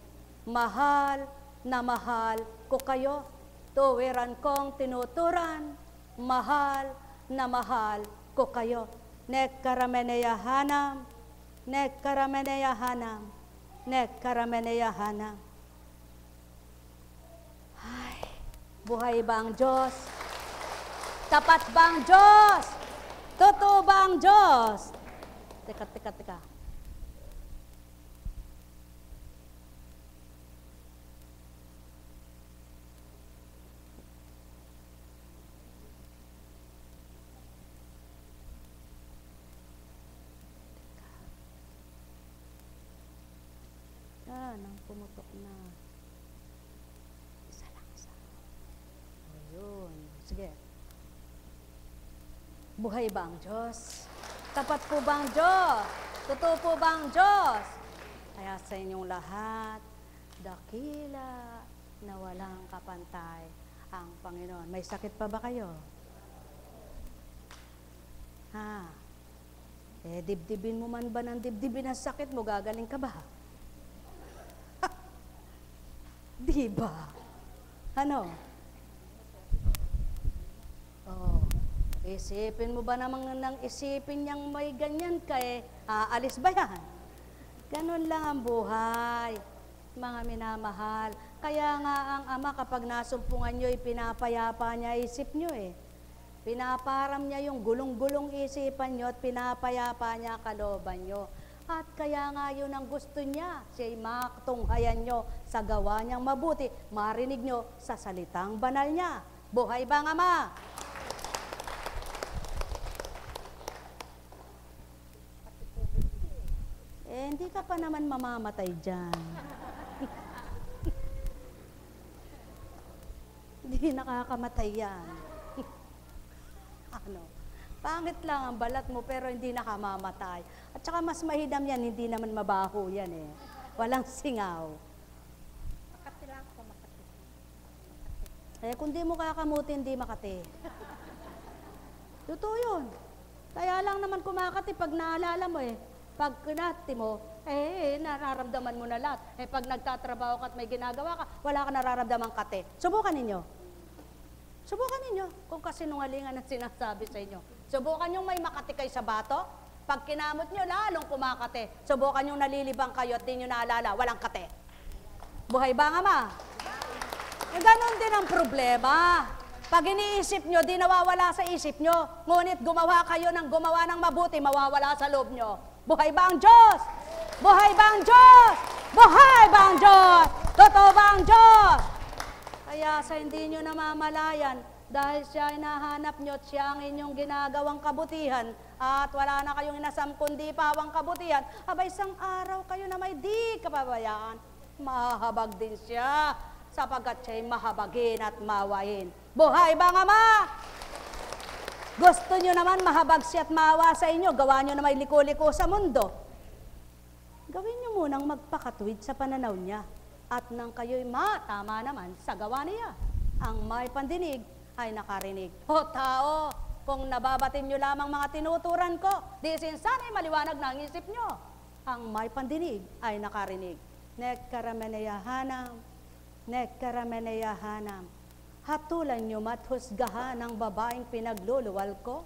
Mahal na mahal ko kayo. Tuwiran kong tinuturan, mahal na mahal ko kayo. Nekkarameneyahanam, nekkarameneyahanam, nekkarameneyahanam. Ay, buhay ba ang Diyos? Tapat ba ang Diyos? Totoo ba ang Diyos? Teka. Nang pumutok na. Isa. Ayun. Sige. Buhay ba ang Diyos? Tapat po ba ang Diyos? Totoo po ba ang Diyos? Kaya sa inyong lahat, dakila na walang kapantay ang Panginoon. May sakit pa ba kayo? Ha? Dibdibin mo man ba ng dibdibin ang sakit mo, gagaling ka ba? Diba? Ano? Oh, isipin mo ba namang nang isipin niyang may ganyan ka aalis ba yan? Ganun lang ang buhay, mga minamahal. Kaya nga ang Ama kapag nasumpungan nyo, pinapayapa niya isip nyo Pinaparam niya yung gulong-gulong isipan nyo at pinapayapa niya kalooban nyo. At kaya nga yun ang gusto niya, siya'y makatunghayan nyo sa gawa niyang mabuti, marinig nyo sa salitang banal niya. Buhay bang Ama? Hindi ka pa naman mamamatay dyan. Hindi nakakamatay yan. Ano? Pangit lang ang balat mo pero hindi nakamamatay. At saka mas mahidam yan, hindi naman mabaho yan eh. Walang singaw. Makati lang ako, makati. Kung di mo kakamuti, hindi makati. Totoo yun. Kaya lang naman kumakati pag naalala mo eh. Pag kinati mo, nararamdaman mo na lahat. Pag nagtatrabaho ka at may ginagawa ka, wala ka nararamdaman kate. Subukan ninyo. Subukan ninyo kung kasinungalingan ang sinasabi sa inyo. Subukan nyo may makati kayo sa bato. Pag kinamot nyo, lalong kumakate. Subukan nyo nalilibang kayo at di nyo naalala, walang kate. Buhay ba nga ma? Ganon din ang problema. Pag iniisip nyo, di nawawala sa isip nyo. Ngunit gumawa kayo ng gumawa ng mabuti, mawawala sa loob nyo. Buhay ba ang Diyos? Buhay ba ang Diyos? Buhay ba ang Diyos? Totoo ba ang Diyos? Kaya sa hindi nyo namamalayan, dahil siya hinahanap nyo at siya ang inyong ginagawang kabutihan, at wala na kayong inasam kundi pawang kabutihan, abay isang araw kayo na may di kapabayaan, mahahabag din siya, sapagkat siya'y mahabagin at mawain. Buhay ba nga ma? Gusto nyo naman mahabag siya at maawa sa inyo, gawa nyo na may liko-liko sa mundo. Gawin nyo munang magpakatuwid sa pananaw niya, at nang kayo'y matama naman sa gawa niya. Ang may pandinig ay nakarinig. O tao, kung nababatin nyo lamang mga tinuturan ko, di sinsana'y maliwanag na ang isip nyo. Ang may pandinig ay nakarinig. Nekkarameneyahanam, nekkarameneyahanam. Hatulan nyo mathusgahan ng babaeng pinagluluwal ko.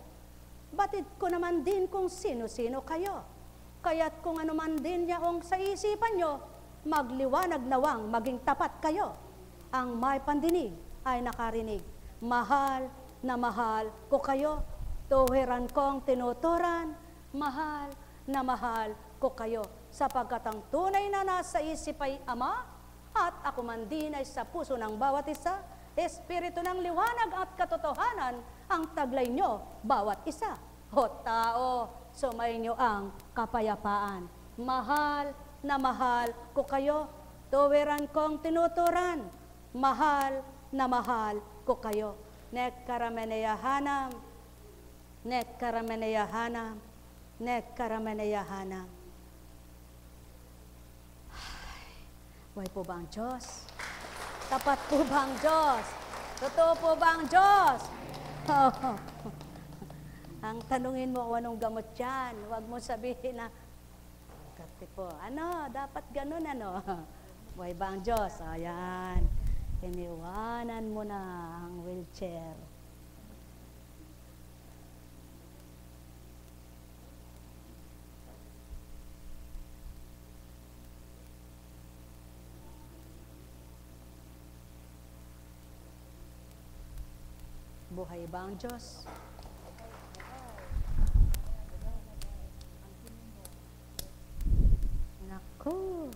Batid ko naman din kung sino-sino kayo. Kaya't kung ano man din yaong sa isipan nyo, magliwanag nawang maging tapat kayo. Ang may pandinig ay nakarinig. Mahal na mahal ko kayo. Tuwiran kong tinuturan. Mahal na mahal ko kayo. Sapagkat ang tunay na nasa isip ay Ama, at ako man din ay sa puso ng bawat isa. Espiritu ng liwanag at katotohanan ang taglay nyo bawat isa. O tao, sumay nyo ang kapayapaan. Mahal na mahal ko kayo. Tuwiran kong tinuturan. Mahal na mahal ko kayo. Nekkarameneyahanam, nekkarameneyahanam, nekkarameneyahanam. Buhay po ba ang Diyos? Tapat po ba ang Diyos? Totoo po ba ang Diyos? Ang tanungin mo kung anong gamot yan, huwag mo sabihin na, kati po, ano, dapat ganun, ano? Buhay ba ang Diyos? Ayan, iniwanan mo na ang wheelchair. Buhay ba ang Diyos? Naku,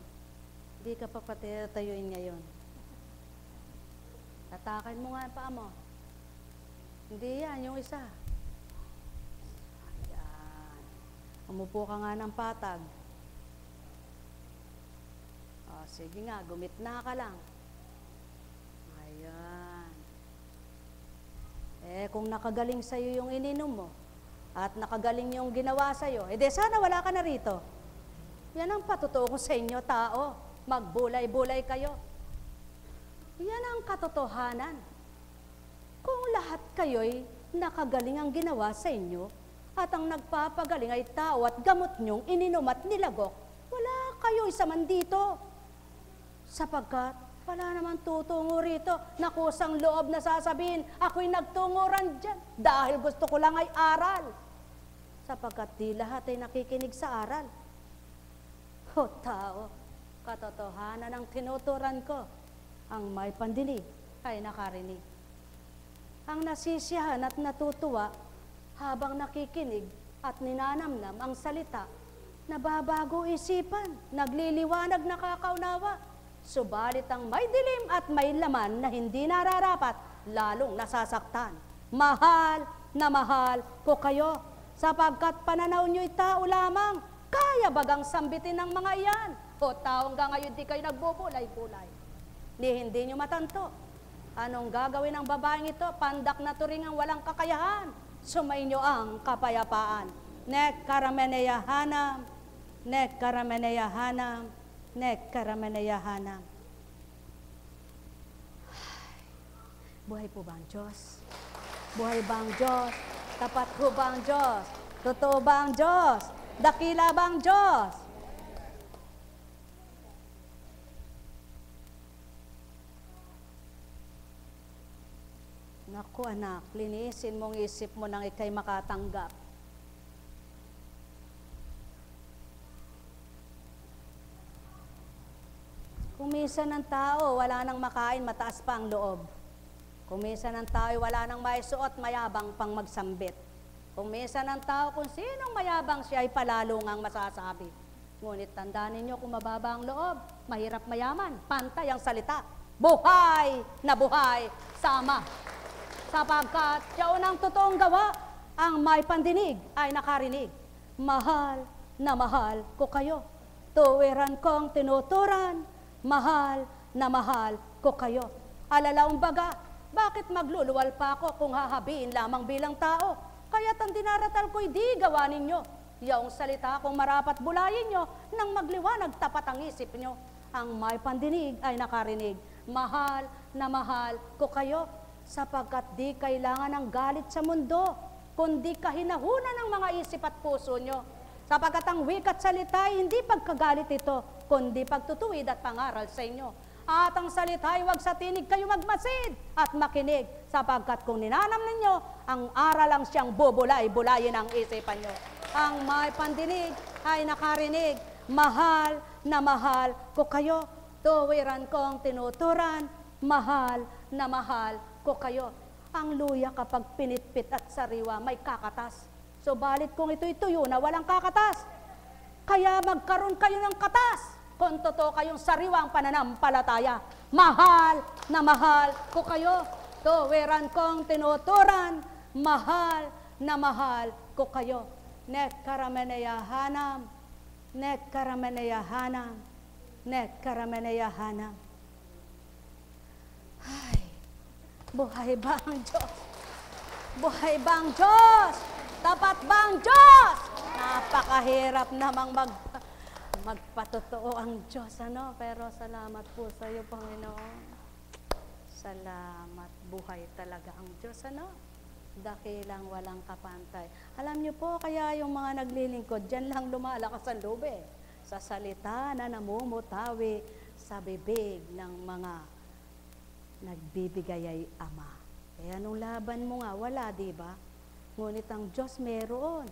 hindi ka pa patayuin ngayon. Tatakan mo nga ang paa mo. Hindi yan, yung isa. Ayan. Umupo ka nga ng patag. O, sige nga, gumitna ka lang. Ayan. Kung nakagaling sa'yo yung ininom mo, at nakagaling yung ginawa sa'yo, di sana wala ka na rito. Yan ang patotoo ko sa inyo, tao. Magbulay-bulay kayo. Yan ang katotohanan. Kung lahat kayo'y nakagaling ang ginawa sa inyo, at ang nagpapagaling ay tao at gamot nyong ininom at nilagok, wala kayo isa man dito. Sapagkat wala naman tutungo rito na kusang loob na sasabihin, ako'y nagtunguran dyan dahil gusto ko lang ay aral. Sapagkat di lahat ay nakikinig sa aral. O tao, katotohanan ang tinuturan ko, ang may pandinig ay nakarinig. ang nasisiyahan at natutuwa habang nakikinig at ninanamnam ang salita. Nababago isipan, nagliliwanag, nakakaunawa. Subalit ang may dilim at may laman na hindi nararapat, lalong nasasaktan. Mahal na mahal ko kayo, sapagkat pananaw nyo'y tao lamang, kaya bagang sambitin ng mga iyan. O tao hanggang ngayon di kayo nagbubulay-bulay. Hindi nyo matanto. Anong gagawin ng babaeng ito? Pandak na turing ang walang kakayahan. Sumainyo ang kapayapaan. Nek karameneyahanam, nek karameneyahanam, nek karameneyahanam. Buhay po ba ang Diyos? Buhay ba ang Diyos? Tapat po ba ang Diyos? Totoo ba ang Diyos? Dakila ba ang Diyos? Naku anak, linisin mong isip mo nang ikay makatanggap. Kung minsan ng tao, wala nang makain, mataas pa ang loob. Kung minsan ng tao, wala nang maisuot, mayabang pang magsambit. Kung minsan ng tao, kung sinong mayabang siya ay palalo ngang masasabi. Ngunit tandaan ninyo kung mababa ang loob, mahirap mayaman, pantay ang salita. Buhay na buhay sa Ama. Sapagkat siya unang totoong gawa, ang may pandinig ay nakarinig. Mahal na mahal ko kayo. Tuwiran kong tinuturan, mahal na mahal ko kayo. Alalaong baga, bakit magluluwal pa ako kung hahabiin lamang bilang tao? Kaya't ang dinaratal ko'y di gawa ninyo. Yaong salita kung marapat bulayin nyo, nang magliwanag tapat ang isip nyo. Ang may pandinig ay nakarinig. Mahal na mahal ko kayo. Sapagkat di kailangan ng galit sa mundo, kundi kahinahunan ng mga isip at puso nyo. Sapagkat ang wikat salita ay hindi pagkagalit ito, kundi pagtutuwid at pangaral sa inyo. At ang salita ay huwag sa tinig kayo magmasid at makinig, sapagkat kung ninanam ninyo, ang aral lang siyang bubulay-bulayin ang isipan nyo. Ang may pandinig ay nakarinig, mahal na mahal ko kayo. Tuwiran kong tinuturan, mahal na mahal ko kayo. Ang luya kapag pinitpit at sariwa may kakatas. Subalit kung ito'y tuyo na walang kakatas, kaya magkaroon kayo ng katas kung totoo kayong sariwang pananampalataya. Mahal na mahal ko kayo. Tuwiran kong tinuturan, mahal na mahal ko kayo. Nek karameneyahanam, nek karameneyahanam, nek karameneyahanam. Ay, buhay ba ang Diyos? Buhay ba ang Diyos? Tapat ba ang Diyos? Napakahirap namang magpatotoo ang Diyos, ano? Pero salamat po sa iyo, Panginoon. Salamat, buhay talaga ang Diyos, ano? Dakilang walang kapantay. Alam niyo po, kaya yung mga naglilingkod, dyan lang lumalakas ang loob eh. Sa salita na namumutawi sa bibig ng mga nagbibigay ay Ama. Kaya nung laban mo nga, wala, di ba? Ngunit ang Diyos meron.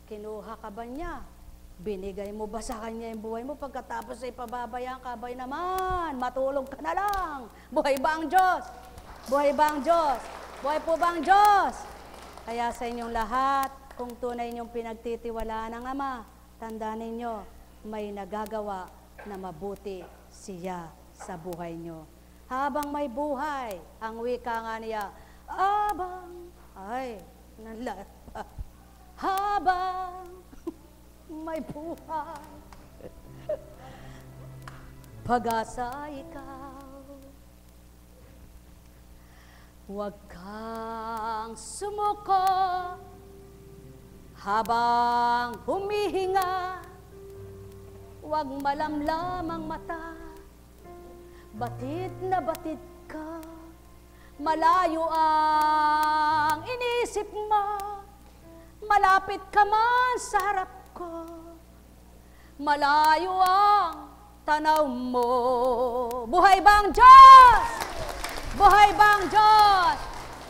Kinuha ka ba niya? Binigay mo ba sa Kanya yung buhay mo? Pagkatapos ay pababayaan ka, bay naman, matulog ka na lang. Buhay ba ang Diyos? Buhay ba ang Diyos? Buhay po ba ang Diyos? Kaya sa inyong lahat, kung tunay niyong pinagtitiwalaan ng Ama, tandaan ninyo, may nagagawa na mabuti siya sa buhay niyo. Habang may buhay, ang wika nga niya, habang may buhay, pag-asa ikaw, huwag kang sumuko, habang humihinga, huwag malamlam ang mata, batid na batid ka, malayo ang inisip mo, malapit ka man sa harap ko, malayo ang tanaw mo. Buhay ba ang Diyos? Buhay ba ang Diyos?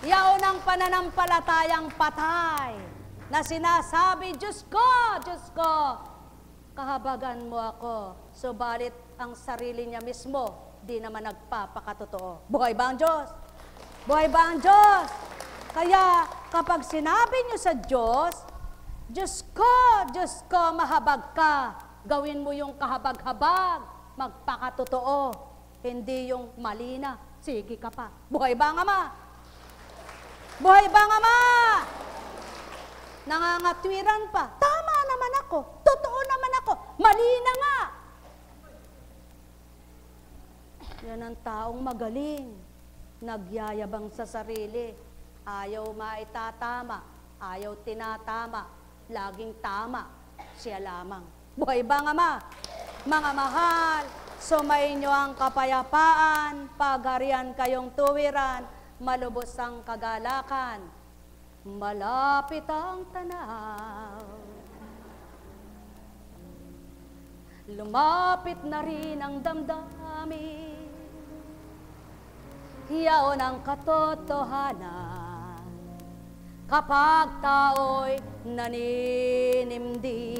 Yaon ang pananampalatayang patay na sinasabi, Diyos ko, kahabagan mo ako. Subalit ang sarili niya mismo, di naman nagpapakatotoo. Buhay ba ang Diyos? Buhay ba ang Diyos? Kaya kapag sinabi nyo sa Diyos, Diyos ko, mahabag ka. Gawin mo yung kahabag-habag, magpakatotoo. Hindi yung mali na, sige ka pa. Buhay ba ang Ama? Buhay ba ang Ama? Nangangatwiran pa. Tama naman ako, totoo naman ako, mali na nga. Yan ang taong magaling, nagyayabang sa sarili, ayaw maitatama, ayaw tinatama, laging tama, siya lamang. Buhay ba ang Ama? Mga mahal, sumayin niyo ang kapayapaan, pagharian kayong tuwiran, malubos ang kagalakan, malapit ang tanaw. Lumapit na rin ang damdamin, yaon ang katotohanan, kapag tao'y naninimdim.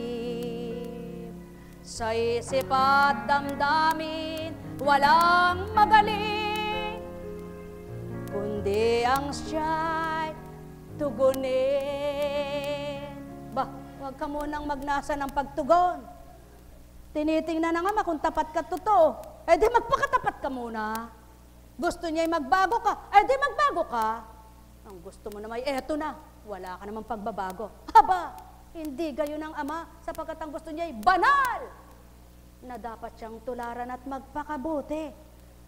Sa isip at damdamin, walang magaling, kundi ang siya'y tugunin. Bah, huwag ka munang magnasa ng pagtugon. Tinitingnan na nga kung tapat ka totoo. Eh di magpakatapat ka muna. Gusto niya'y magbago ka. Eh di magbago ka. Ang gusto mo naman, eto na. Wala ka namang pagbabago. Haba, hindi gayon ang Ama sapagkat ang gusto niya'y banal. Na dapat siyang tularan at magpakabuti.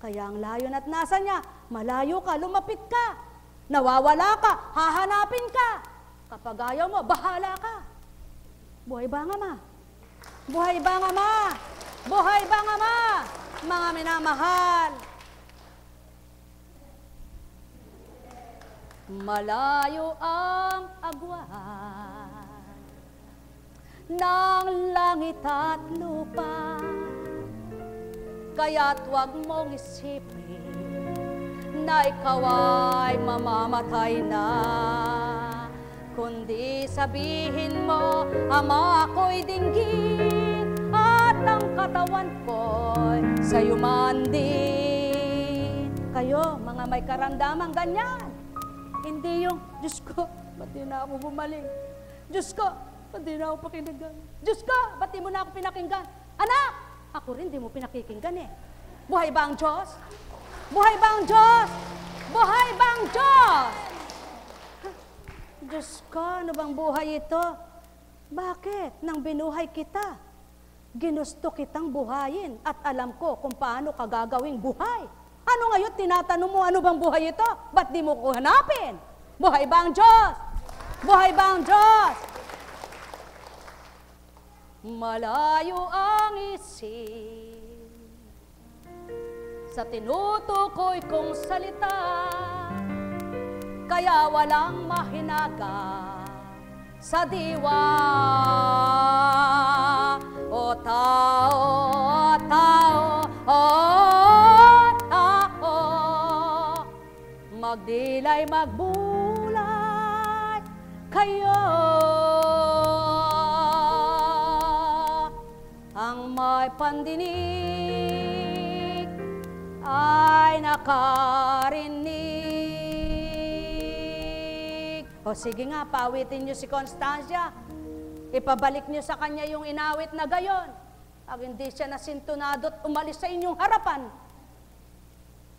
Kaya ang layon at nasa niya, malayo ka, lumapit ka. Nawawala ka, hahanapin ka. Kapag ayaw mo, bahala ka. Buhay ba ang Ama? Buhay ba ang Ama? Buhay ba ang Ama? Mga minamahal, malayo ang agwan ng langit at lupa, kaya't huwag mong isipin na ikaw ay mamamatay na, kundi sabihin mo, Ama, ako'y dinggin at ang katawan ko'y sa'yo man din. Kayo, mga may karamdamang ganyan, hindi yung, Diyos ko, ba't di na ako bumalik? Diyos ko, ba't di na ako pakinggan? Diyos ko, ba't di mo na ako pinakinggan? Anak, ako rin di mo pinakikinggan eh. Buhay ba ang Diyos? Buhay ba ang Diyos? Buhay ba ang Diyos? Diyos ko, ano bang buhay ito? Bakit? Nang binuhay kita, ginusto kitang buhayin at alam ko kung paano ka gagawing buhay. Ano ngayon tinatanong mo, ano bang buhay ito? Ba't di mo ko hanapin? Buhay ba ang Diyos? Buhay ba ang Diyos? Malayo ang isip sa tinutukoy kong salita, kaya walang mahinaga sa diwa. O tao, tao, o tao, magdilay, magbulay kayo. Ang may pandinig ay nakarinig. O sige nga, pawitin niyo si Constancia. Ipabalik niyo sa kanya yung inawit na gayon. Pag hindi siya nasintunado at umalis sa inyong harapan.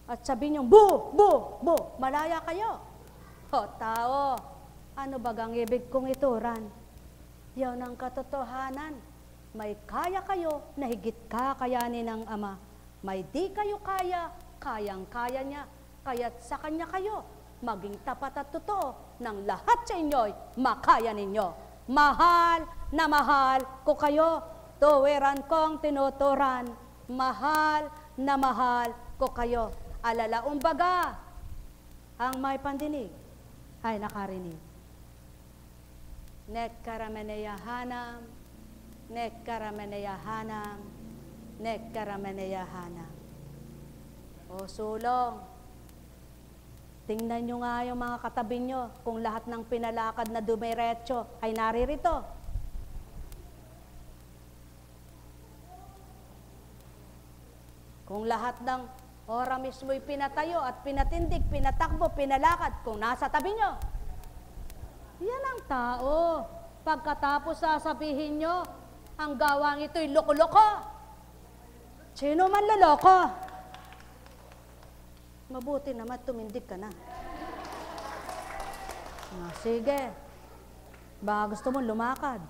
At sabi niyo, bu, bu, bu, malaya kayo. O tao, ano bagang ibig kong ituran? Yan ang katotohanan. May kaya kayo na higit kakayanin ng Ama. May di kayo kaya, kayang-kaya niya. Kaya't sa kanya kayo, maging tapat at totoo, ng lahat sa inyo'y makaya ninyo. Mahal na mahal ko kayo, tuwiran kong tinuturan. Mahal na mahal ko kayo. Alalaong baga, ang may pandinig ay nakarinig. Nekkarameneyahanam, nekkarameneyahanam, nekkarameneyahanam. O sulong, tingnan nyo nga yung mga katabi nyo kung lahat ng pinalakad na dumiretso ay naririto. Kung lahat ng Ora mismo'y pinatayo at pinatindig, pinatakbo, pinalakad kung nasa tabi nyo. Yan ang tao. Pagkatapos sasabihin nyo, ang gawang ito'y loko-loko. Sino man loloko? Mabuti naman tumindig ka na. Sige. Baka gusto mo lumakad.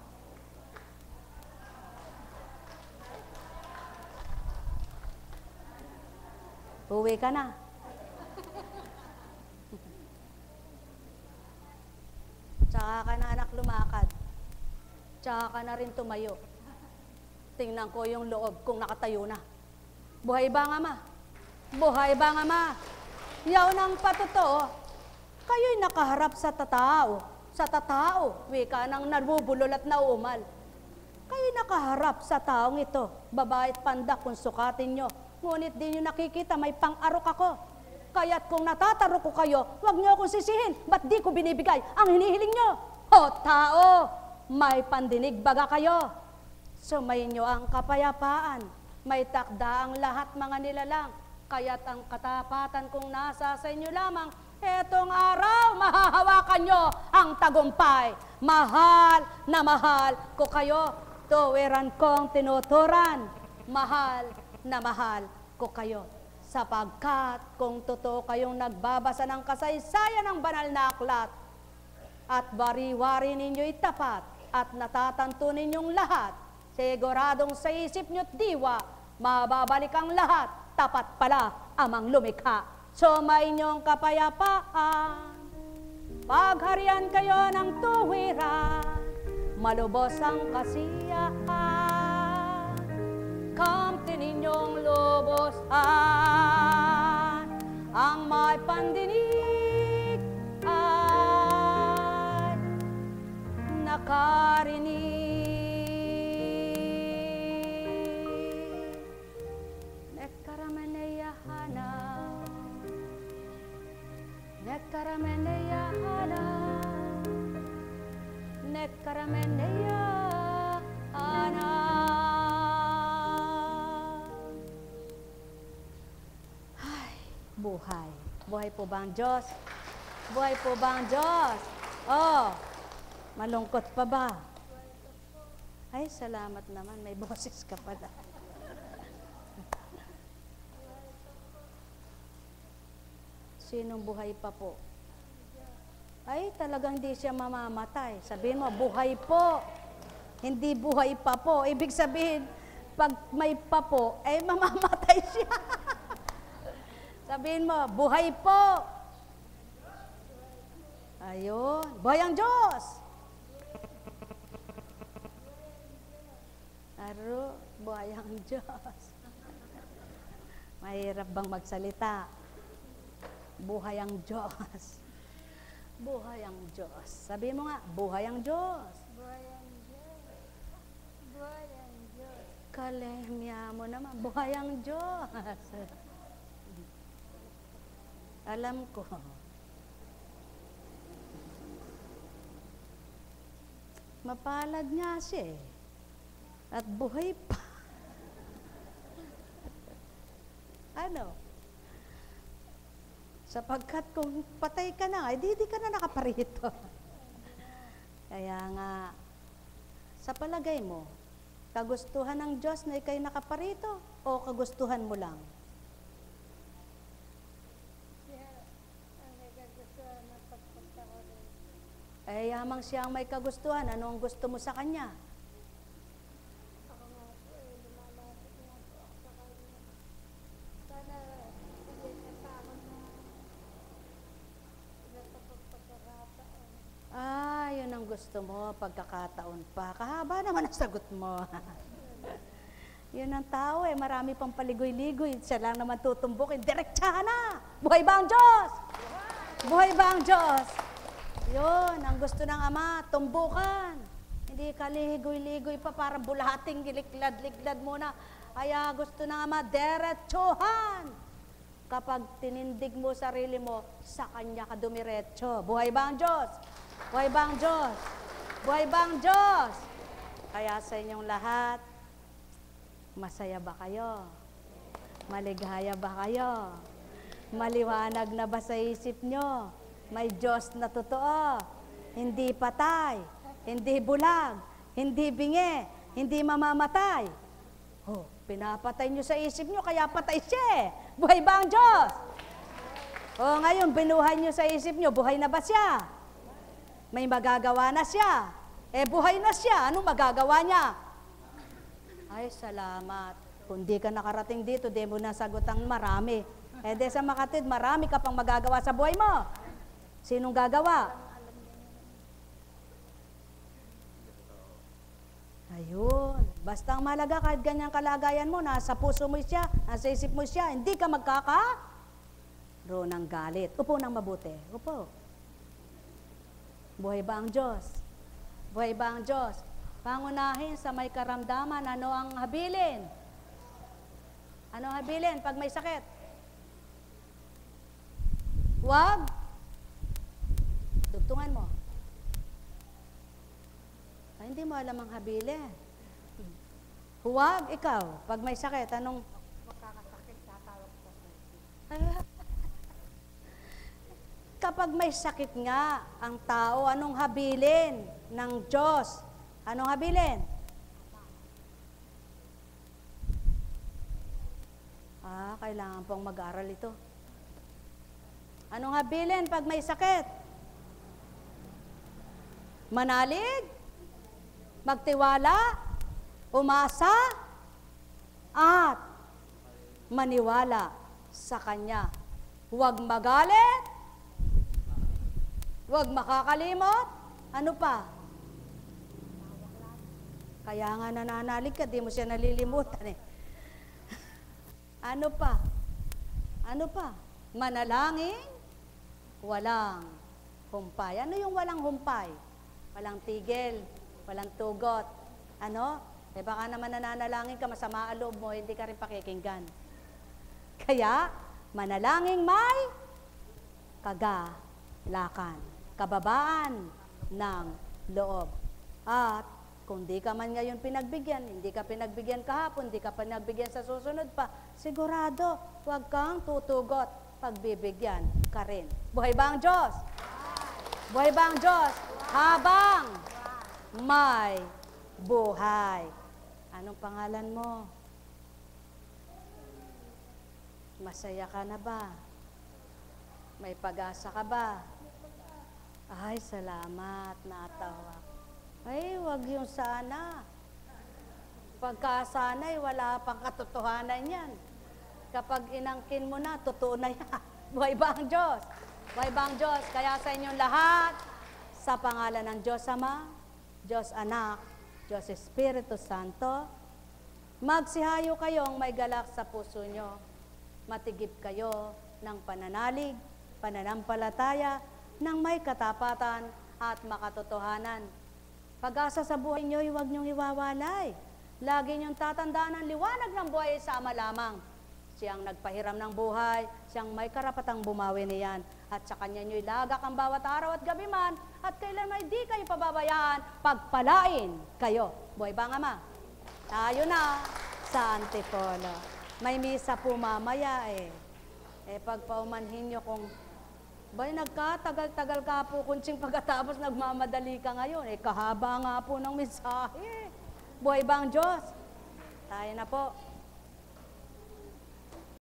Uwi ka na. Tsaka ka na anak lumakad. Tsaka ka na rin tumayo. Tingnan ko yung loob kung nakatayo na. Buhay ba nga ma? Buhay ba nga ma? Yaw ng patotoo. Kayo'y nakaharap sa tatao. Sa tatao, wika nang nabubulol at nauumal. Kayo'y nakaharap sa taong ito. Babae at pandak kung sukatin nyo. Ngunit di nyo nakikita, may pang-arok ako. Kaya't kung natatarok ko kayo, huwag nyo akong sisihin. Ba't di ko binibigay ang hinihiling nyo? O tao, may pandinig baga kayo. Sumayin nyo ang kapayapaan. May takda ang lahat mga nilalang. Kaya't ang katapatan kung nasa sa inyo lamang, etong araw, mahahawakan nyo ang tagumpay. Mahal na mahal ko kayo. Tuwiran kong tinuturan. Mahal na mahal ko kayo. Sapagkat kung totoo kayong nagbabasa ng kasaysayan ng banal na aklat at bari-wari ninyo'y tapat at natatanto ninyong lahat, siguradong sa isip nyo't diwa, mababalik ang lahat, tapat pala amang lumikha. Sumay niyong kapayapaan, pagharian kayo ng tuwiran, malubos ang kasiyahan. Kamti ninyong lubosan, ang may pandinig ay nakarinig. Nekkarameneya hana, nekkarameneya hana, nekkarameneya hana. Buhay. Buhay po ba ang Diyos? Buhay po ba ang Diyos? Oh, malungkot pa ba? Ay, salamat naman. May boses ka pala. Sinong buhay pa po? Ay, talagang hindi siya mamamatay. Sabihin mo, buhay po. Hindi buhay pa po. Ibig sabihin, pag may pa po, ay mamamatay siya. Sabihin mo, buhay po. Ayun, buhay ang Diyos. Aro, buhay ang Diyos. Mahirap bang magsalita? Buhay ang Diyos. Buhay ang Diyos. Sabihin mo nga, buhay ang Diyos. Buhay ang Diyos. Buhay ang Diyos. Kalemya mo naman, buhay ang Diyos. Alam ko. Mapalad nga siya eh. At buhay pa. Ano? Sapagkat kung patay ka na, di ka na nakaparito. Kaya nga, sa palagay mo, kagustuhan ng Diyos na ikay nakaparito o kagustuhan mo lang? Eh, yamang siyang may kagustuhan. Ano ang gusto mo sa Kanya? Ako nga po lumalapit nga po ako sa Kanya. Sana hindi na tao na pagkakataon. Ah, yun ang gusto mo, pagkakataon pa. Kahaba naman ang sagot mo. Yun ang tao eh, marami pang paligoy-ligoy. Siya lang naman tutumbukin, diretsahan na! Buhay ba ang Diyos? Buhay ba ang Diyos? Yun, ang gusto ng Ama, tumbukan. Hindi ka ligoy-ligoy pa, parang bulating giliklad-liklad muna. Kaya gusto ng Ama, diretsuhan. Kapag tinindig mo sarili mo, sa Kanya ka dumiretso. Buhay ba ang Diyos? Buhay ba ang Diyos? Buhay ba ang Diyos? Kaya sa inyong lahat, masaya ba kayo? Maligaya ba kayo? Maliwanag na ba sa isip nyo? May Diyos na totoo, hindi patay, hindi bulag, hindi bingi, hindi mamamatay. Oh, pinapatay nyo sa isip nyo, kaya patay siya eh. Buhay ba ang Diyos? O ngayon, binuhay nyo sa isip nyo, buhay na ba siya? May magagawa na siya. Eh, buhay na siya, anong magagawa niya? Ay, salamat. Kung di ka nakarating dito, di mo nasagot ang marami. Eh, di sa Makatid, marami ka pang magagawa sa buhay mo. Sinong gagawa? Ayun. Basta ang mahalaga, kahit ganyang kalagayan mo, nasa puso mo siya, nasa isip mo siya, hindi ka roon ng galit. Upo ng mabuti. Upo. Buhay ba ang Diyos? Buhay ba ang Diyos? Pangunahin sa may karamdaman, ano ang habilin? Ano ang habilin pag may sakit? Huwag. Tugtungan mo. Ay, hindi mo alam ang habilin. Huwag, ikaw. Pag may sakit, anong? Makakasakit, tatawag sa Kapag may sakit nga ang tao, anong habilin ng Diyos? Anong habilin? Kailangan pong mag-aral ito. Anong habilin pag may sakit? Manalig? Magtiwala? Umasa? At maniwala sa Kanya. Huwag magalit? Huwag makakalimot? Ano pa? Kaya nga nananalig ka, di mo siya nalilimutan eh. Ano pa? Ano pa? Manalangin? Walang humpay. Ano yung walang humpay? Walang tigil, walang tugot. Ano? Eh baka naman nananalangin ka, masama ang loob mo, hindi ka rin pakikinggan. Kaya, manalangin may kagalakan, kababaan ng loob. At kung di ka man ngayon pinagbigyan, hindi ka pinagbigyan kahapon, hindi ka pinagbigyan sa susunod pa, sigurado, huwag kang tutugot, pagbibigyan ka rin. Buhay ba ang Diyos? Buhay ba ang Diyos? Habang may buhay. Anong pangalan mo? Masaya ka na ba? May pag-asa ka ba? Ay, salamat, natawa. Ay, wag yung sana. Pagkasanay, wala pang katotohanan yan. Kapag inangkin mo na, totoo na yan. Buhay ba ang Diyos? Buhay ba ang Diyos? Kaya sa inyong lahat, sa pangalan ng Diyos Ama, Diyos Anak, Diyos Espiritu Santo, magsihayo kayong may galak sa puso nyo. Matigip kayo ng pananalig, pananampalataya, ng may katapatan at makatotohanan. Pag-asa sa buhay nyo, huwag nyong hiwawalay. Lagi nyong tatandaan ang liwanag ng buhay sa Ama lamang. Siyang nagpahiram ng buhay, siyang may karapatang bumawi niyan. At sa Kanya nyo'y lagak ang bawat araw at gabi man, at kailan may di kayo pababayaan, pagpalain kayo. Buhay ba nga, Ma? Tayo na sa Antipolo. May misa po mamaya eh. Pagpaumanhin nyo kung bay, nagkatagal-tagal ka po, kuntsing pagkatapos nagmamadali ka ngayon. Kahaba nga po ng mensahe. Buhay ba ang Diyos? Tayo na po.